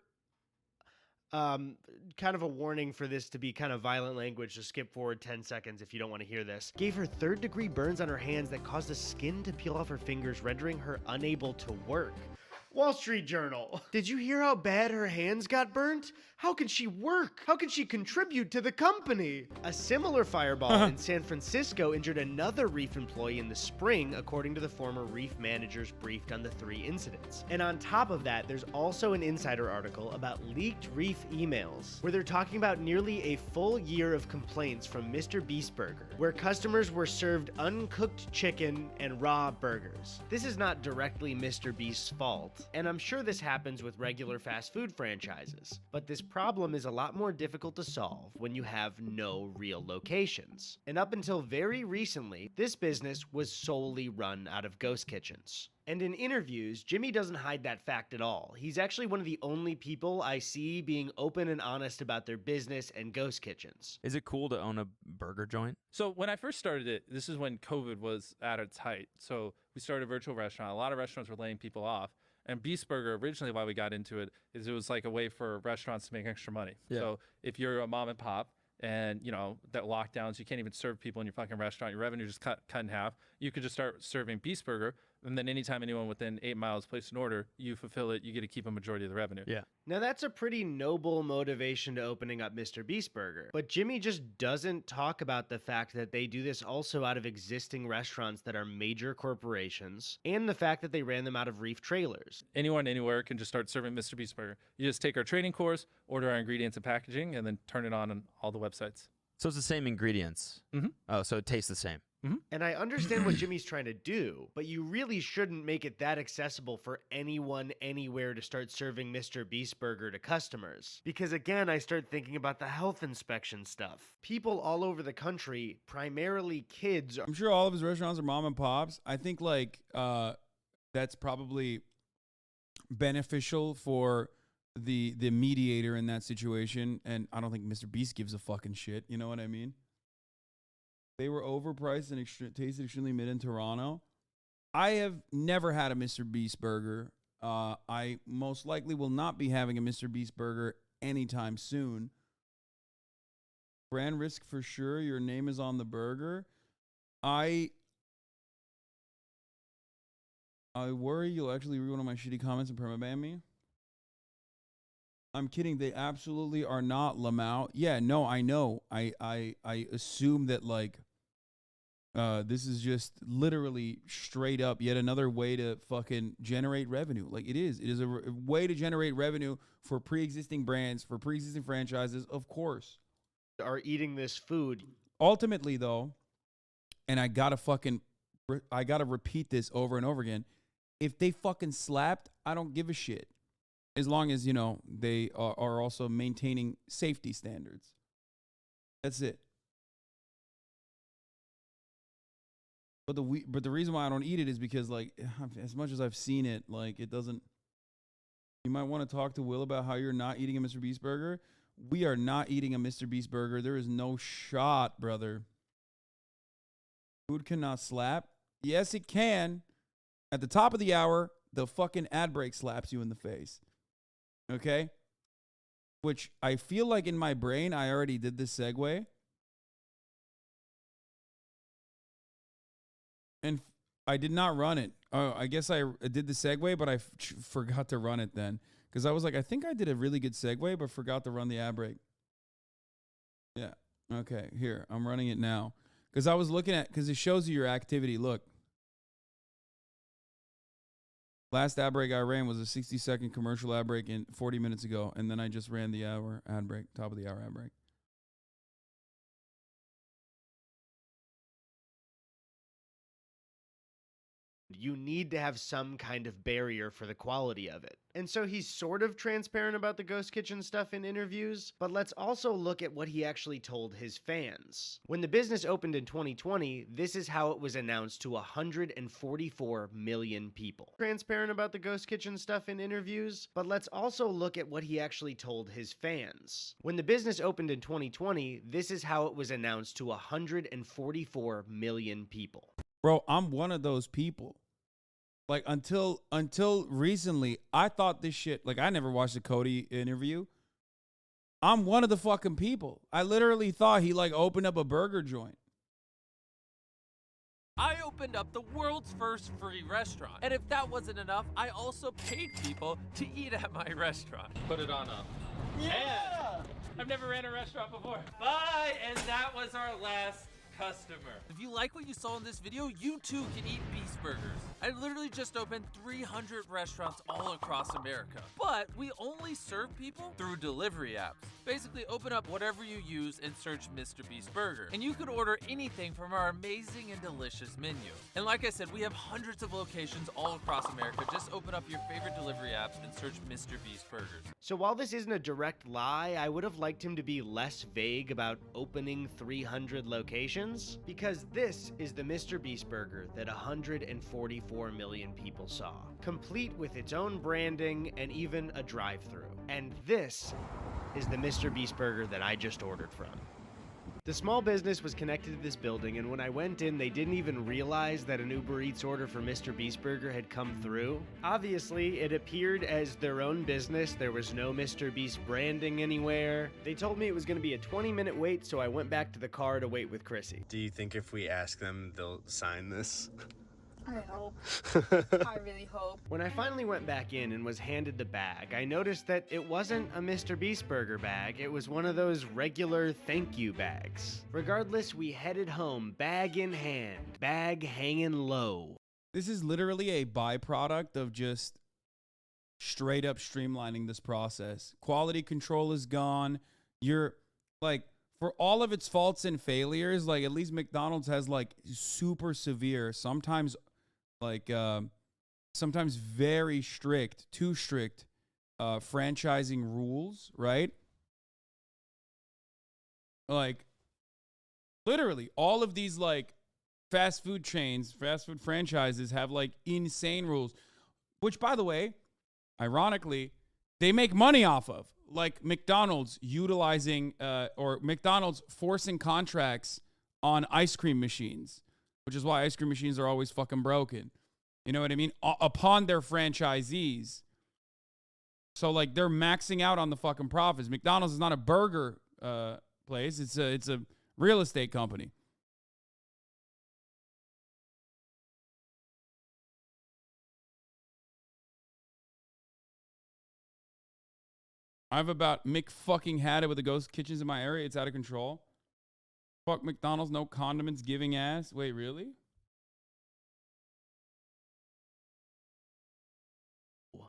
kind of a warning for this to be kind of violent language, so skip forward 10 seconds if you don't want to hear this. Gave her 3rd-degree burns on her hands that caused the skin to peel off her fingers, rendering her unable to work. Wall Street Journal. Did you hear how bad her hands got burnt? How can she work? How can she contribute to the company? A similar fireball in San Francisco injured another Reef employee in the spring, according to the former Reef managers briefed on the 3 incidents. And on top of that, there's also an insider article about leaked Reef emails, where they're talking about nearly a full year of complaints from Mr. Beast Burger, where customers were served uncooked chicken and raw burgers. This is not directly Mr. Beast's fault. And I'm sure this happens with regular fast food franchises, but this problem is a lot more difficult to solve when you have no real locations. And up until very recently, this business was solely run out of ghost kitchens. And in interviews, Jimmy doesn't hide that fact at all. He's actually one of the only people I see being open and honest about their business and ghost kitchens. Is it cool to own a burger joint? So when I first started it, this is when COVID was at its height. So we started a virtual restaurant. A lot of restaurants were laying people off. And Beast Burger, originally why we got into it, is it was like a way for restaurants to make extra money. Yeah. So if you're a mom and pop and, you know, that lockdowns, you can't even serve people in your fucking restaurant, your revenue just cut in half, you could just start serving Beast Burger. And then anytime anyone within 8 miles places an order, you fulfill it, you get to keep a majority of the revenue. Yeah. Now that's a pretty noble motivation to opening up Mr. Beast Burger, but Jimmy just doesn't talk about the fact that they do this also out of existing restaurants that are major corporations, and the fact that they ran them out of reef trailers. Anyone, anywhere can just start serving Mr. Beast Burger. You just take our training course, order our ingredients and packaging, and then turn it on all the websites. So it's the same ingredients. Mm-hmm. Oh, so it tastes the same. Mm-hmm. And I understand what Jimmy's trying to do, but you really shouldn't make it that accessible for anyone anywhere to start serving Mr. Beast Burger to customers. Because again, I start thinking about the health inspection stuff. People all over the country, primarily kids. I'm sure all of his restaurants are mom and pops. I think like that's probably beneficial for the mediator in that situation. And I don't think Mr. Beast gives a fucking shit. You know what I mean? They were overpriced and tasted extremely mid in Toronto. I have never had a Mr. Beast burger. I most likely will not be having a Mr. Beast burger anytime soon. Brand risk for sure. Your name is on the burger. I worry you'll actually read one of my shitty comments and permaban me. I'm kidding. They absolutely are not Lamau. Yeah, no, I know. I assume that like this is just literally straight up yet another way to fucking generate revenue. Like it is. It is a way to generate revenue for pre-existing brands, for pre-existing franchises, of course. Are eating this food. Ultimately, though, and I gotta repeat this over and over again. If they fucking slapped, I don't give a shit. As long as, you know, they are also maintaining safety standards. That's it. But the reason why I don't eat it is because, like, as much as I've seen it, like, it doesn't. You might want to talk to Will about how you're not eating a Mr. Beast burger. We are not eating a Mr. Beast burger. There is no shot, brother. Food cannot slap. Yes, it can. At the top of the hour, the fucking ad break slaps you in the face. Okay? Which I feel like in my brain, I already did this segue. And I did not run it. Oh, I guess I did the segue, but I forgot to run it then. Because I was like, I think I did a really good segue, but forgot to run the ad break. Yeah. Okay, here. I'm running it now. Because I was looking at, because it shows you your activity. Look. Last ad break I ran was a 60-second commercial ad break 40 minutes ago. And then I just ran the hour ad break, top of the hour ad break. You need to have some kind of barrier for the quality of it. And so he's sort of transparent about the Ghost Kitchen stuff in interviews, but let's also look at what he actually told his fans. When the business opened in 2020, this is how it was announced to 144 million people. Transparent about the Ghost Kitchen stuff in interviews, but let's also look at what he actually told his fans. When the business opened in 2020, this is how it was announced to 144 million people. Bro, I'm one of those people. Like, until recently, I thought this shit, like, I never watched the Cody interview. I'm one of the fucking people. I literally thought he, like, opened up a burger joint. I opened up the world's first free restaurant. And if that wasn't enough, I also paid people to eat at my restaurant. Put it on up. Yeah! I've never ran a restaurant before. Bye! And that was our last customer. If you like what you saw in this video, you too can eat Beast Burgers. I literally just opened 300 restaurants all across America, but we only serve people through delivery apps. Basically, open up whatever you use and search Mr. Beast Burger, and you could order anything from our amazing and delicious menu. And like I said, we have hundreds of locations all across America. Just open up your favorite delivery apps and search Mr. Beast Burgers. So while this isn't a direct lie, I would have liked him to be less vague about opening 300 locations, because this is the Mr. Beast Burger that 144 million people saw, complete with its own branding and even a drive-thru. And this is the Mr. Beast Burger that I just ordered from. The small business was connected to this building, and when I went in, they didn't even realize that an Uber Eats order for Mr. Beast Burger had come through. Obviously, it appeared as their own business. There was no Mr. Beast branding anywhere. They told me it was going to be a 20-minute wait, so I went back to the car to wait with Chrissy. Do you think if we ask them, they'll sign this? I hope. I really hope. When I finally went back in and was handed the bag, I noticed that it wasn't a Mr. Beast Burger bag. It was one of those regular thank you bags. Regardless, we headed home, bag in hand, bag hanging low. This is literally a byproduct of just straight up streamlining this process. Quality control is gone. You're like, for all of its faults and failures, like at least McDonald's has like super severe, sometimes very strict, too strict franchising rules, right? Like literally all of these like fast food chains, fast food franchises have like insane rules, which by the way, ironically, they make money off of. Like McDonald's utilizing or McDonald's forcing contracts on ice cream machines, which is why ice cream machines are always fucking broken. You know what I mean? Upon their franchisees. So like they're maxing out on the fucking profits. McDonald's is not a burger place. It's a real estate company. I've about fucking had it with the ghost kitchens in my area. It's out of control. Fuck McDonald's, no condiments giving ass. Wait, really?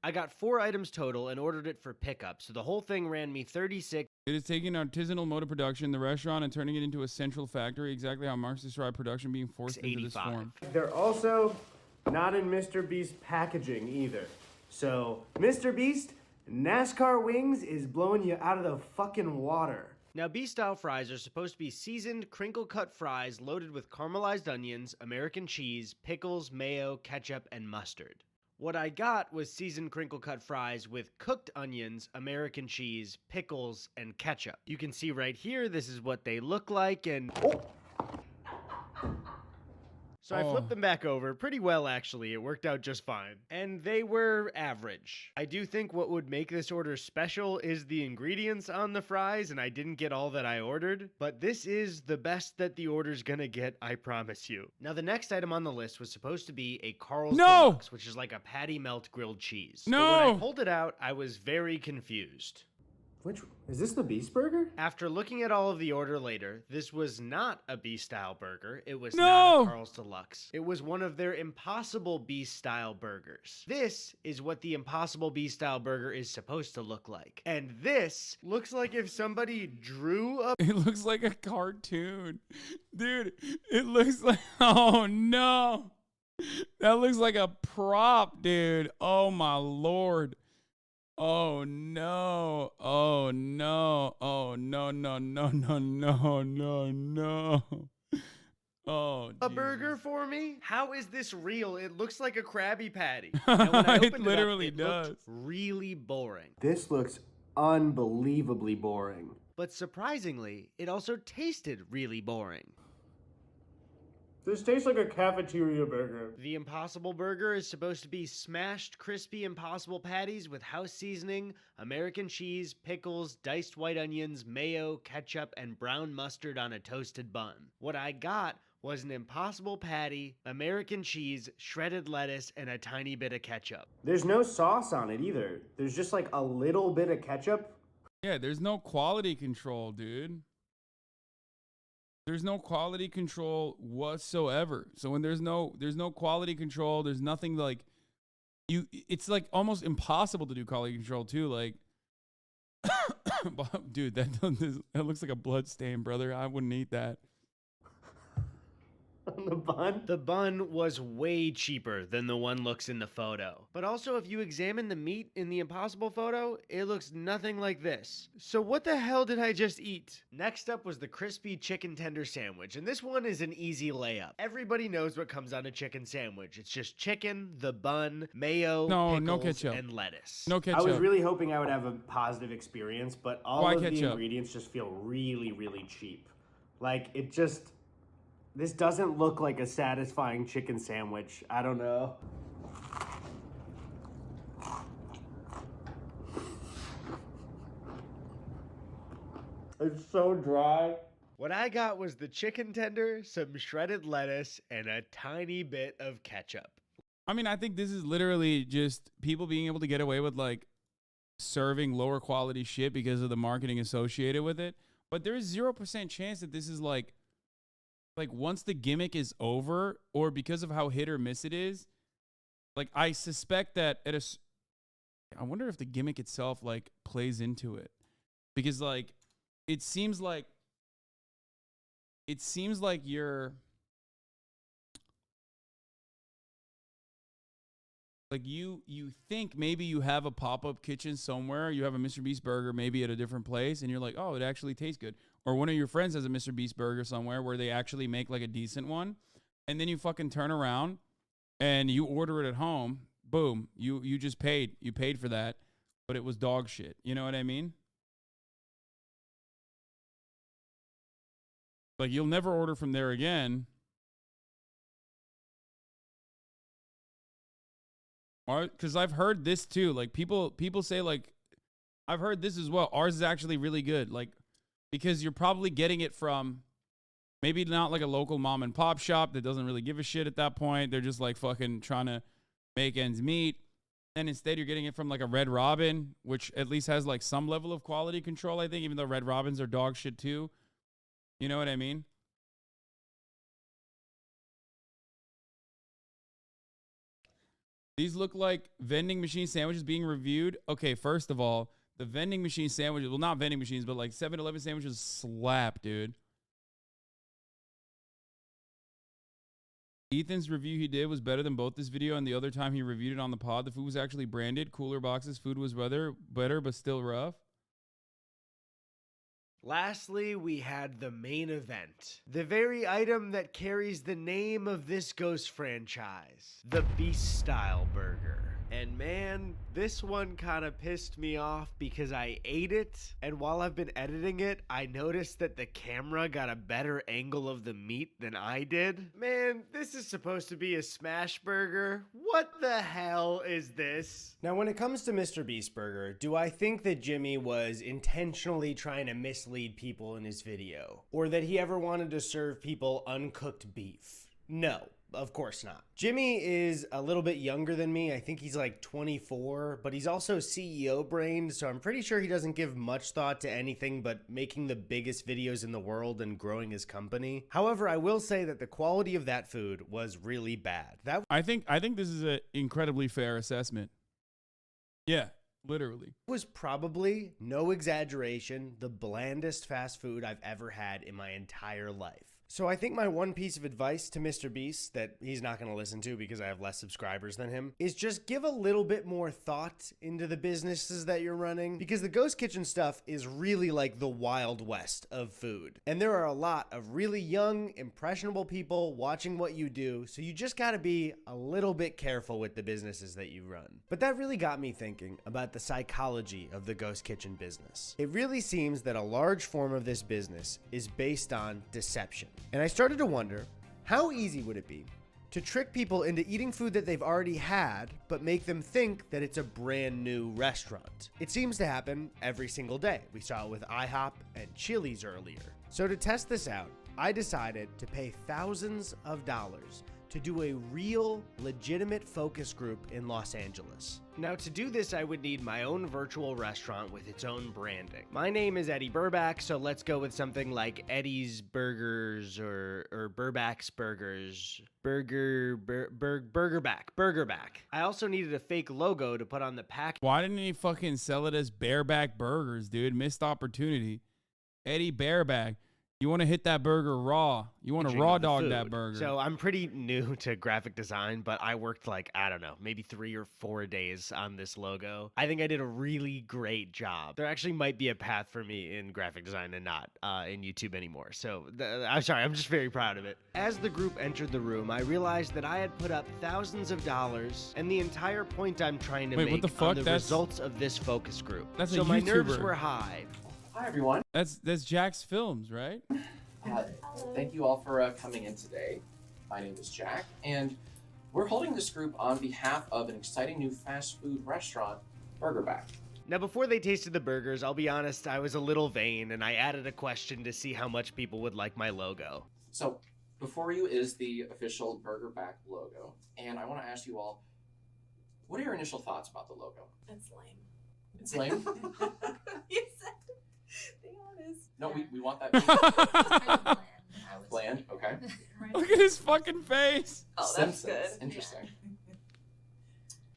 I got 4 items total and ordered it for pickup, so the whole thing ran me $36. It is taking an artisanal mode of production in the restaurant and turning it into a central factory, exactly how Marx described production being forced into this form. They're also not in Mr. Beast packaging either. So, Mr. Beast, NASCAR wings is blowing you out of the fucking water. Now, Beast-style fries are supposed to be seasoned, crinkle-cut fries loaded with caramelized onions, American cheese, pickles, mayo, ketchup, and mustard. What I got was seasoned crinkle-cut fries with cooked onions, American cheese, pickles, and ketchup. You can see right here, this is what they look like, and... So I flipped them back over pretty well, actually. It worked out just fine. And they were average. I do think what would make this order special is the ingredients on the fries, and I didn't get all that I ordered. But this is the best that the order's gonna get, I promise you. Now, the next item on the list was supposed to be a Carl's Deluxe, which is like a patty melt grilled cheese. No! But when I pulled it out, I was very confused. Which, is this the Beast Burger? After looking at all of the order later, this was not a Beast-style burger. It was No! not a Carl's Deluxe. It was one of their Impossible Beast-style burgers. This is what the Impossible Beast-style burger is supposed to look like. And this looks like if somebody drew a... It looks like a cartoon. Dude, it looks like... Oh, no. That looks like a prop, dude. Oh, my Lord. Oh no, oh no, oh no, no, no, no, no, no, no. Oh, a burger for me? How is this real? It looks like a Krabby Patty. Now, when I opened It literally it does. looked really boring. This looks unbelievably boring. But surprisingly, it also tasted really boring. This tastes like a cafeteria burger. The Impossible Burger is supposed to be smashed, crispy Impossible patties with house seasoning, American cheese, pickles, diced white onions, mayo, ketchup, and brown mustard on a toasted bun. What I got was an Impossible patty, American cheese, shredded lettuce, and a tiny bit of ketchup. There's no sauce on it either. There's just like a little bit of ketchup. Yeah, there's no quality control, dude. There's no quality control whatsoever. So when there's no quality control, there's nothing like it's like almost impossible to do quality control too. Like, dude, that looks like a blood stain, brother. I wouldn't eat that. On the bun? The bun was way cheaper than the one looks in the photo. But also, if you examine the meat in the Impossible photo, it looks nothing like this. So what the hell did I just eat? Next up was the crispy chicken tender sandwich, and this one is an easy layup. Everybody knows what comes on a chicken sandwich. It's just chicken, the bun, mayo, pickles, no ketchup, and lettuce. No ketchup. I was really hoping I would have a positive experience, but all Why of ketchup? the ingredients just feel really, really cheap. Like, it just... This doesn't look like a satisfying chicken sandwich. I don't know. It's so dry. What I got was the chicken tender, some shredded lettuce, and a tiny bit of ketchup. I mean, I think this is literally just people being able to get away with like serving lower quality shit because of the marketing associated with it. But there is 0% chance that this is like once the gimmick is over, or because of how hit or miss it is, like I suspect that I wonder if the gimmick itself like plays into it, because like it seems like you're like you think maybe you have a pop-up kitchen somewhere, you have a Mr. Beast burger maybe at a different place, and you're like, oh, it actually tastes good. Or one of your friends has a Mr. Beast burger somewhere where they actually make like a decent one, and then you fucking turn around and you order it at home. Boom, you just paid. You paid for that, but it was dog shit. You know what I mean? Like you'll never order from there again. Because I've heard this too. Like people say like, I've heard this as well. Ours is actually really good. Like, because you're probably getting it from maybe not like a local mom and pop shop that doesn't really give a shit at that point. They're just like fucking trying to make ends meet. And instead you're getting it from like a Red Robin, which at least has like some level of quality control, I think, even though Red Robins are dog shit too. You know what I mean? These look like vending machine sandwiches being reviewed. Okay, first of all, the vending machine sandwiches, well, not vending machines, but like 7-Eleven sandwiches slap, dude. Ethan's review he did was better than both this video and the other time he reviewed it on the pod. The food was actually branded, cooler boxes. Food was better, but still rough. Lastly, we had the main event. The very item that carries the name of this Ghost franchise. The Beast Style Burger. And man, this one kind of pissed me off because I ate it, and while I've been editing it, I noticed that the camera got a better angle of the meat than I did. Man, this is supposed to be a smash burger. What the hell is this? Now, when it comes to Mr. Beast Burger, do I think that Jimmy was intentionally trying to mislead people in his video? Or that he ever wanted to serve people uncooked beef? No. Of course not. Jimmy is a little bit younger than me. I think he's like 24, but he's also CEO brained, so I'm pretty sure he doesn't give much thought to anything but making the biggest videos in the world and growing his company. However, I will say that the quality of that food was really bad. I think this is an incredibly fair assessment. Yeah, literally. Was probably, no exaggeration, the blandest fast food I've ever had in my entire life. So I think my one piece of advice to Mr. Beast that he's not going to listen to because I have less subscribers than him is just give a little bit more thought into the businesses that you're running, because the Ghost Kitchen stuff is really like the Wild West of food. And there are a lot of really young, impressionable people watching what you do, so you just got to be a little bit careful with the businesses that you run. But that really got me thinking about the psychology of the Ghost Kitchen business. It really seems that a large form of this business is based on deception. And I started to wonder, how easy would it be to trick people into eating food that they've already had, but make them think that it's a brand new restaurant? It seems to happen every single day. We saw it with IHOP and Chili's earlier. So to test this out, I decided to pay thousands of dollars to do a real, legitimate focus group in Los Angeles. Now, to do this, I would need my own virtual restaurant with its own branding. My name is Eddy Burback, so let's go with something like Eddy's Burgers or Burback's Burgers. Burgerback. I also needed a fake logo to put on the pack. Why didn't he fucking sell it as Bareback Burgers, dude? Missed opportunity. Eddy Burback. You want to hit that burger raw. You want to raw dog that burger. So I'm pretty new to graphic design, but I worked like, I don't know, maybe 3 or 4 days on this logo. I think I did a really great job. There actually might be a path for me in graphic design and not in YouTube anymore. So I'm sorry, I'm just very proud of it. As the group entered the room, I realized that I had put up thousands of dollars, and the entire point I'm trying to make on the results of this focus group. That's so a my YouTuber. nerves were high. Hi, everyone. That's Jack's Films, right? Thank you all for coming in today. My name is Jack, and we're holding this group on behalf of an exciting new fast food restaurant, Burgerback. Now, before they tasted the burgers, I'll be honest, I was a little vain, and I added a question to see how much people would like my logo. So, before you is the official Burgerback logo, and I want to ask you all, what are your initial thoughts about the logo? It's lame. It's lame? You said, be honest. No, we want that. Bland, okay. Look at his fucking face. Oh, that's good. Interesting.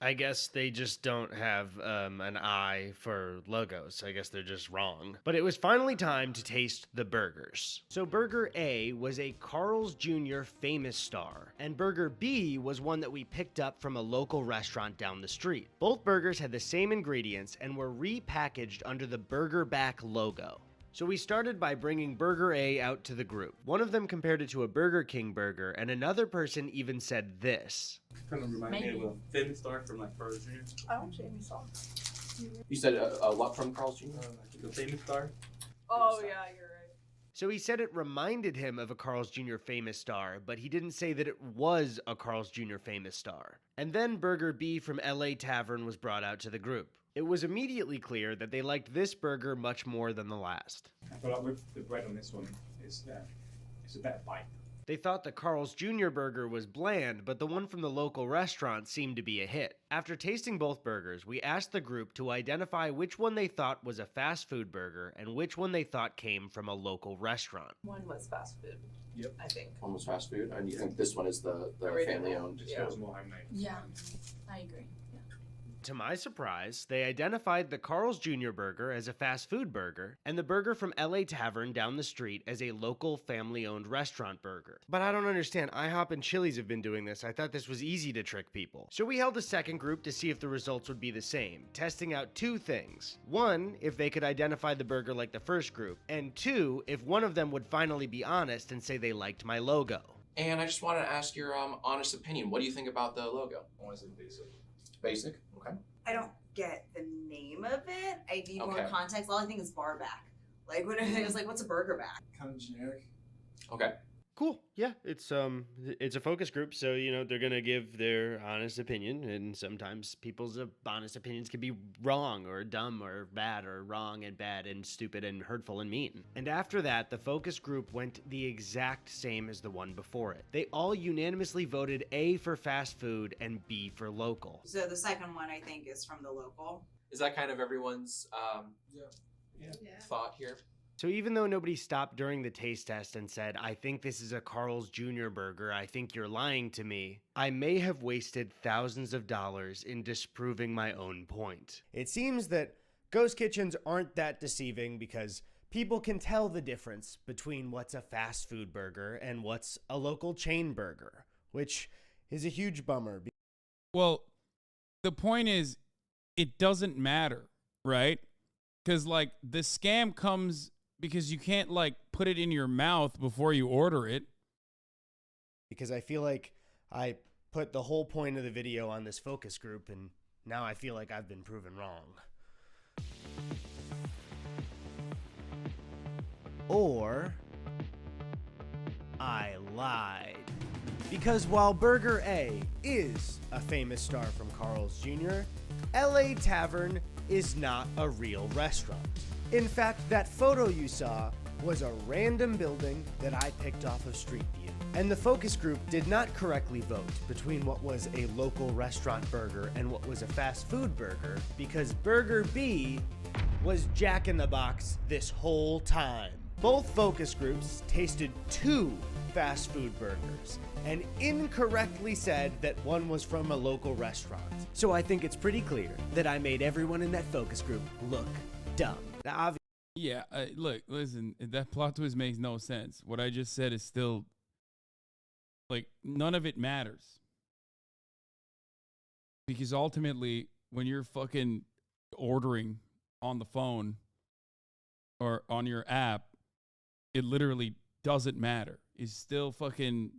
I guess they just don't have an eye for logos. I guess they're just wrong. But it was finally time to taste the burgers. So Burger A was a Carl's Jr. famous star, and Burger B was one that we picked up from a local restaurant down the street. Both burgers had the same ingredients and were repackaged under the Burgerback logo. So we started by bringing Burger A out to the group. One of them compared it to a Burger King burger, and another person even said this. Kind of reminds me of a famous star from like Carl's Jr. Oh, Jamie saw. You said what from Carl's Jr.? The famous star. Oh, yeah, you're right. So he said it reminded him of a Carl's Jr. famous star, but he didn't say that it was a Carl's Jr. famous star. And then Burger B from LA Tavern was brought out to the group. It was immediately clear that they liked this burger much more than the last. I feel like with the bread on this one, it's a better bite. They thought the Carl's Jr. burger was bland, but the one from the local restaurant seemed to be a hit. After tasting both burgers, we asked the group to identify which one they thought was a fast food burger and which one they thought came from a local restaurant. One was fast food. Yep. I think. One was fast food, and you think this one is the family owned? It feels more homemade. Yeah, I agree. To my surprise, they identified the Carl's Jr. burger as a fast food burger and the burger from LA Tavern down the street as a local family-owned restaurant burger. But I don't understand. IHOP and Chili's have been doing this. I thought this was easy to trick people. So we held a second group to see if the results would be the same, testing out 2 things. 1, if they could identify the burger like the first group, and 2, if one of them would finally be honest and say they liked my logo. And I just wanted to ask your honest opinion. What do you think about the logo? Honestly, basic. Basic? Okay. I don't get the name of it. I need more Okay. context. All I think is barback. Like when it was like, what's a burger back? Kind of generic. Okay. Cool. Yeah, it's a focus group, so they're gonna give their honest opinion, and sometimes people's honest opinions can be wrong or dumb or bad or wrong and bad and stupid and hurtful and mean. And after that, the focus group went the exact same as the one before it. They all unanimously voted A for fast food and B for local. So the second one I think is from the local. Is that kind of everyone's thought here? So even though nobody stopped during the taste test and said, I think this is a Carl's Jr. burger, I think you're lying to me, I may have wasted thousands of dollars in disproving my own point. It seems that ghost kitchens aren't that deceiving because people can tell the difference between what's a fast food burger and what's a local chain burger, which is a huge bummer. Well, the point is, it doesn't matter, right? Because, like, the scam comes because you can't, like, put it in your mouth before you order it. Because I feel like I put the whole point of the video on this focus group, and now I feel like I've been proven wrong. Or I lied. Because while Burger A is a famous star from Carl's Jr., LA Tavern is not a real restaurant. In fact, that photo you saw was a random building that I picked off of Street View. And the focus group did not correctly vote between what was a local restaurant burger and what was a fast food burger, because Burger B was Jack in the Box this whole time. Both focus groups tasted 2 fast food burgers and incorrectly said that one was from a local restaurant. So I think it's pretty clear that I made everyone in that focus group look dumb. Now, Yeah, look, listen, that plot twist makes no sense. What I just said is still, like, none of it matters. Because ultimately, when you're fucking ordering on the phone or on your app, it literally doesn't matter. It's still fucking,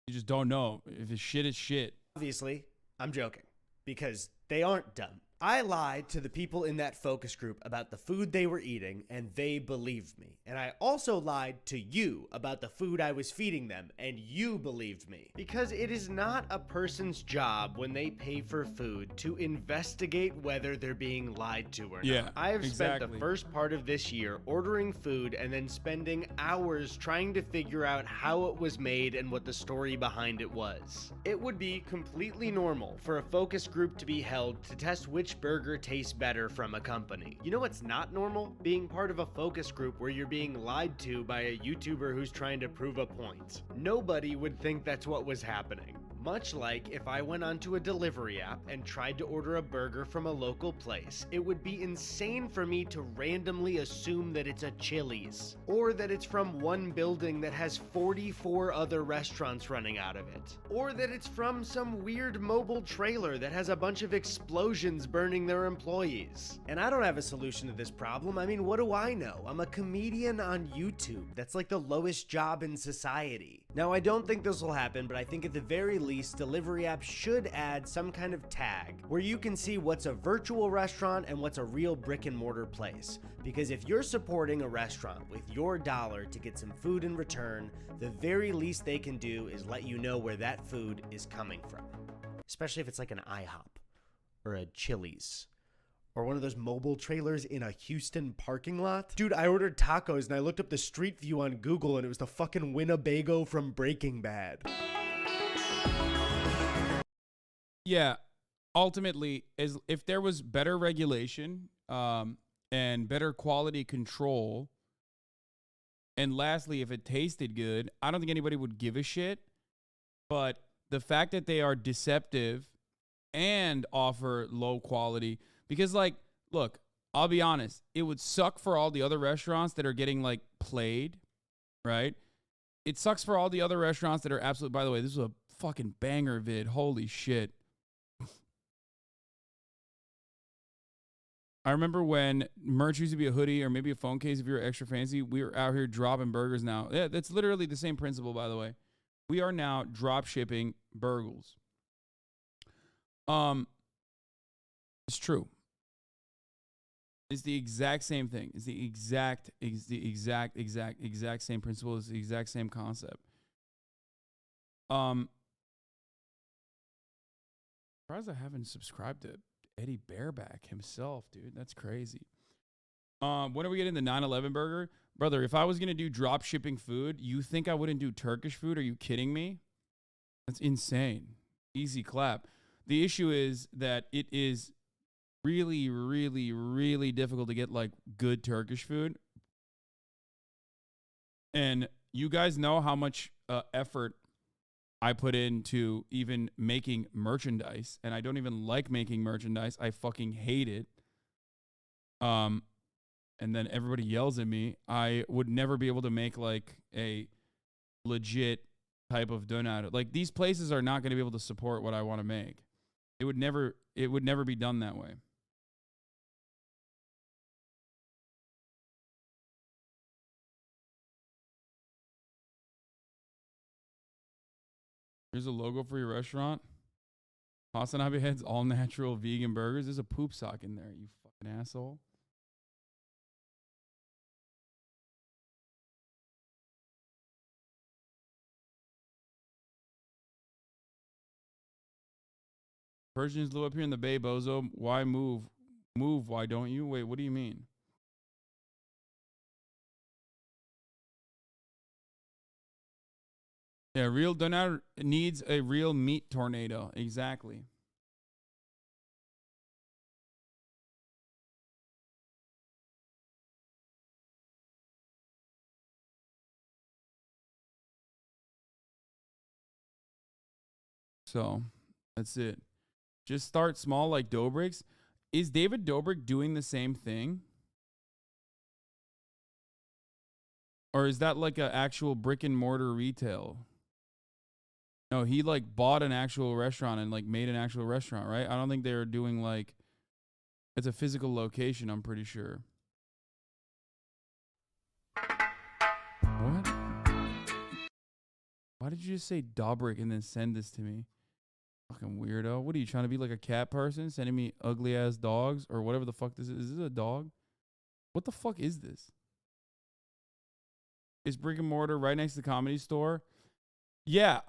you just don't know. If it's shit, it's shit. obviously, I'm joking, because they aren't dumb. I lied to the people in that focus group about the food they were eating, and they believed me. And I also lied to you about the food I was feeding them, and you believed me. Because it is not a person's job when they pay for food to investigate whether they're being lied to or Yeah, not. I have spent the exactly. first part of this year ordering food and then spending hours trying to figure out how it was made and what the story behind it was. It would be completely normal for a focus group to be held to test which burger tastes better from a company. You know what's not normal? Being part of a focus group where you're being lied to by a YouTuber who's trying to prove a point. Nobody would think that's what was happening. Much like if I went onto a delivery app and tried to order a burger from a local place, it would be insane for me to randomly assume that it's a Chili's, or that it's from one building that has 44 other restaurants running out of it, or that it's from some weird mobile trailer that has a bunch of explosions burning their employees. And I don't have a solution to this problem. I mean, what do I know? I'm a comedian on YouTube. That's like the lowest job in society. Now, I don't think this will happen, but I think at the very least, delivery apps should add some kind of tag where you can see what's a virtual restaurant and what's a real brick and mortar place. Because if you're supporting a restaurant with your dollar to get some food in return, the very least they can do is let you know where that food is coming from. Especially if it's like an IHOP or a Chili's or one of those mobile trailers in a Houston parking lot. Dude, I ordered tacos and I looked up the street view on Google and it was the fucking Winnebago from Breaking Bad. Yeah, ultimately, if there was better regulation and better quality control, and lastly, if it tasted good, I don't think anybody would give a shit. But the fact that they are deceptive and offer low quality, because, like, look, I'll be honest, it would suck for all the other restaurants that are getting, like, played, right? It sucks for all the other restaurants that are absolutely, by the way, this is a fucking banger vid. Holy shit. I remember when merch used to be a hoodie or maybe a phone case if you were extra fancy. We are out here dropping burgers now. Yeah, that's literally the same principle, by the way. We are now drop shipping burgers. It's true. It's the exact same thing. It's the exact same principle. It's the exact same concept. Surprised I haven't subscribed to Eddy Burback himself, dude. That's crazy. When are we getting the 9/11 burger? Brother, if I was going to do drop shipping food, you think I wouldn't do Turkish food? Are you kidding me? That's insane. Easy clap. The issue is that it is really, really, really difficult to get, like, good Turkish food. And you guys know how much effort I put into even making merchandise, and I don't even like making merchandise. I fucking hate it. And then everybody yells at me. I would never be able to make, like, a legit type of donut. Like, these places are not going to be able to support what I want to make. It would never be done that way. Here's a logo for your restaurant. HasanAbi Head's all natural vegan burgers. There's a poop sock in there, you fucking asshole. Persians blew up here in the Bay, bozo. Why move? Move, why don't you? Wait, what do you mean? Yeah, real donut needs a real meat tornado. Exactly. So that's it. Just start small like Dobrik's. Is David Dobrik doing the same thing? Or is that like an actual brick and mortar retail? No, he like bought an actual restaurant and like made an actual restaurant, right? I don't think they're doing like, it's a physical location, I'm pretty sure. What? Why did you just say Dobrik and then send this to me? Fucking weirdo. What are you trying to be, like a cat person? Sending me ugly ass dogs or whatever the fuck this is. Is this a dog? What the fuck is this? Is brick and mortar right next to the Comedy Store? Yeah,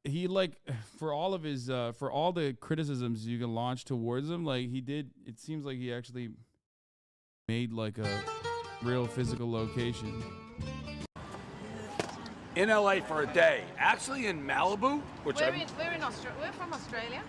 he like for all of his for all the criticisms you can launch towards him, like he did, it seems like he actually made like a real physical location. In LA for a day. Actually in Malibu, which we're from Australia.